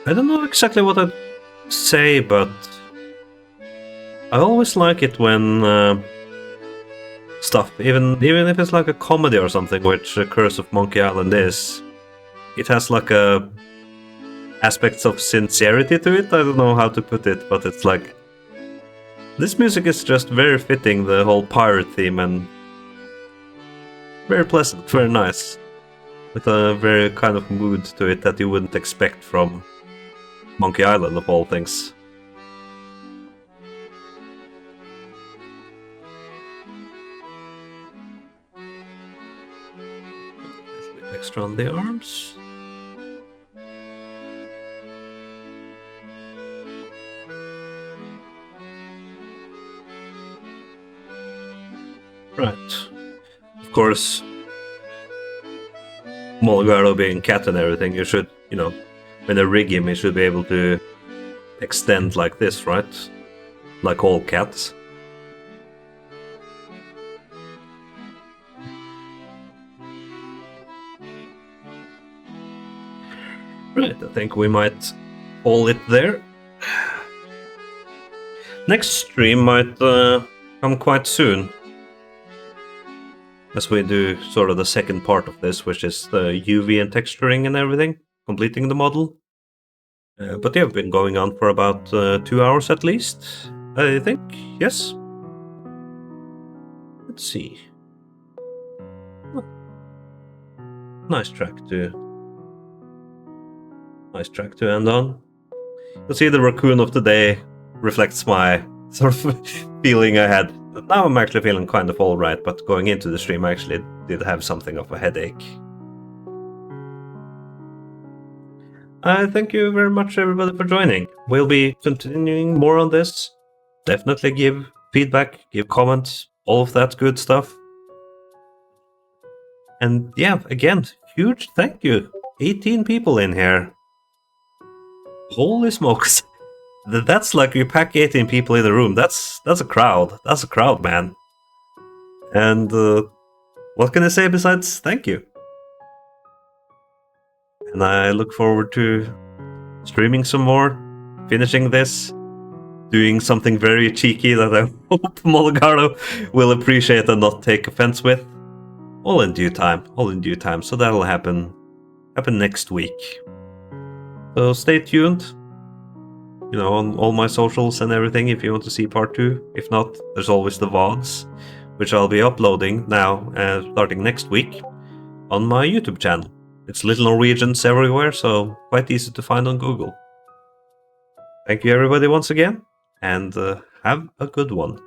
I don't know exactly what I'd say, but I always like it when stuff. Even if it's like a comedy or something, which Curse of Monkey Island is, it has like a aspects of sincerity to it. I don't know how to put it, but it's like this music is just very fitting the whole pirate theme and very pleasant, very nice, with a very kind of mood to it that you wouldn't expect from Monkey Island of all things. A bit extra on the arms. Right. Of course, Molgaro being cat and everything, you should, when you rig him, you should be able to extend like this, right? Like all cats. Right, I think we might call it there. Next stream might come quite soon, as we do sort of the second part of this, which is the UV and texturing and everything, completing the model. But yeah, we've been going on for about 2 hours at least, I think, yes? Let's see. Oh. Nice track to end on. You'll see the raccoon of the day reflects my sort of feeling I had. Now I'm actually feeling kind of alright, but going into the stream I actually did have something of a headache. Thank you very much everybody for joining. We'll be continuing more on this. Definitely give feedback, give comments, all of that good stuff. And yeah, again, huge thank you. 18 people in here. Holy smokes. That's like you pack 18 people in a room. That's a crowd. That's a crowd, man. And what can I say besides thank you? And I look forward to streaming some more, finishing this, doing something very cheeky that I hope Molgaro will appreciate and not take offense with. All in due time. So that'll happen next week. So stay tuned. On all my socials and everything if you want to see part 2. If not, there's always the VODs, which I'll be uploading now, starting next week, on my YouTube channel. It's Little Norwegians everywhere, so quite easy to find on Google. Thank you everybody once again, and have a good one.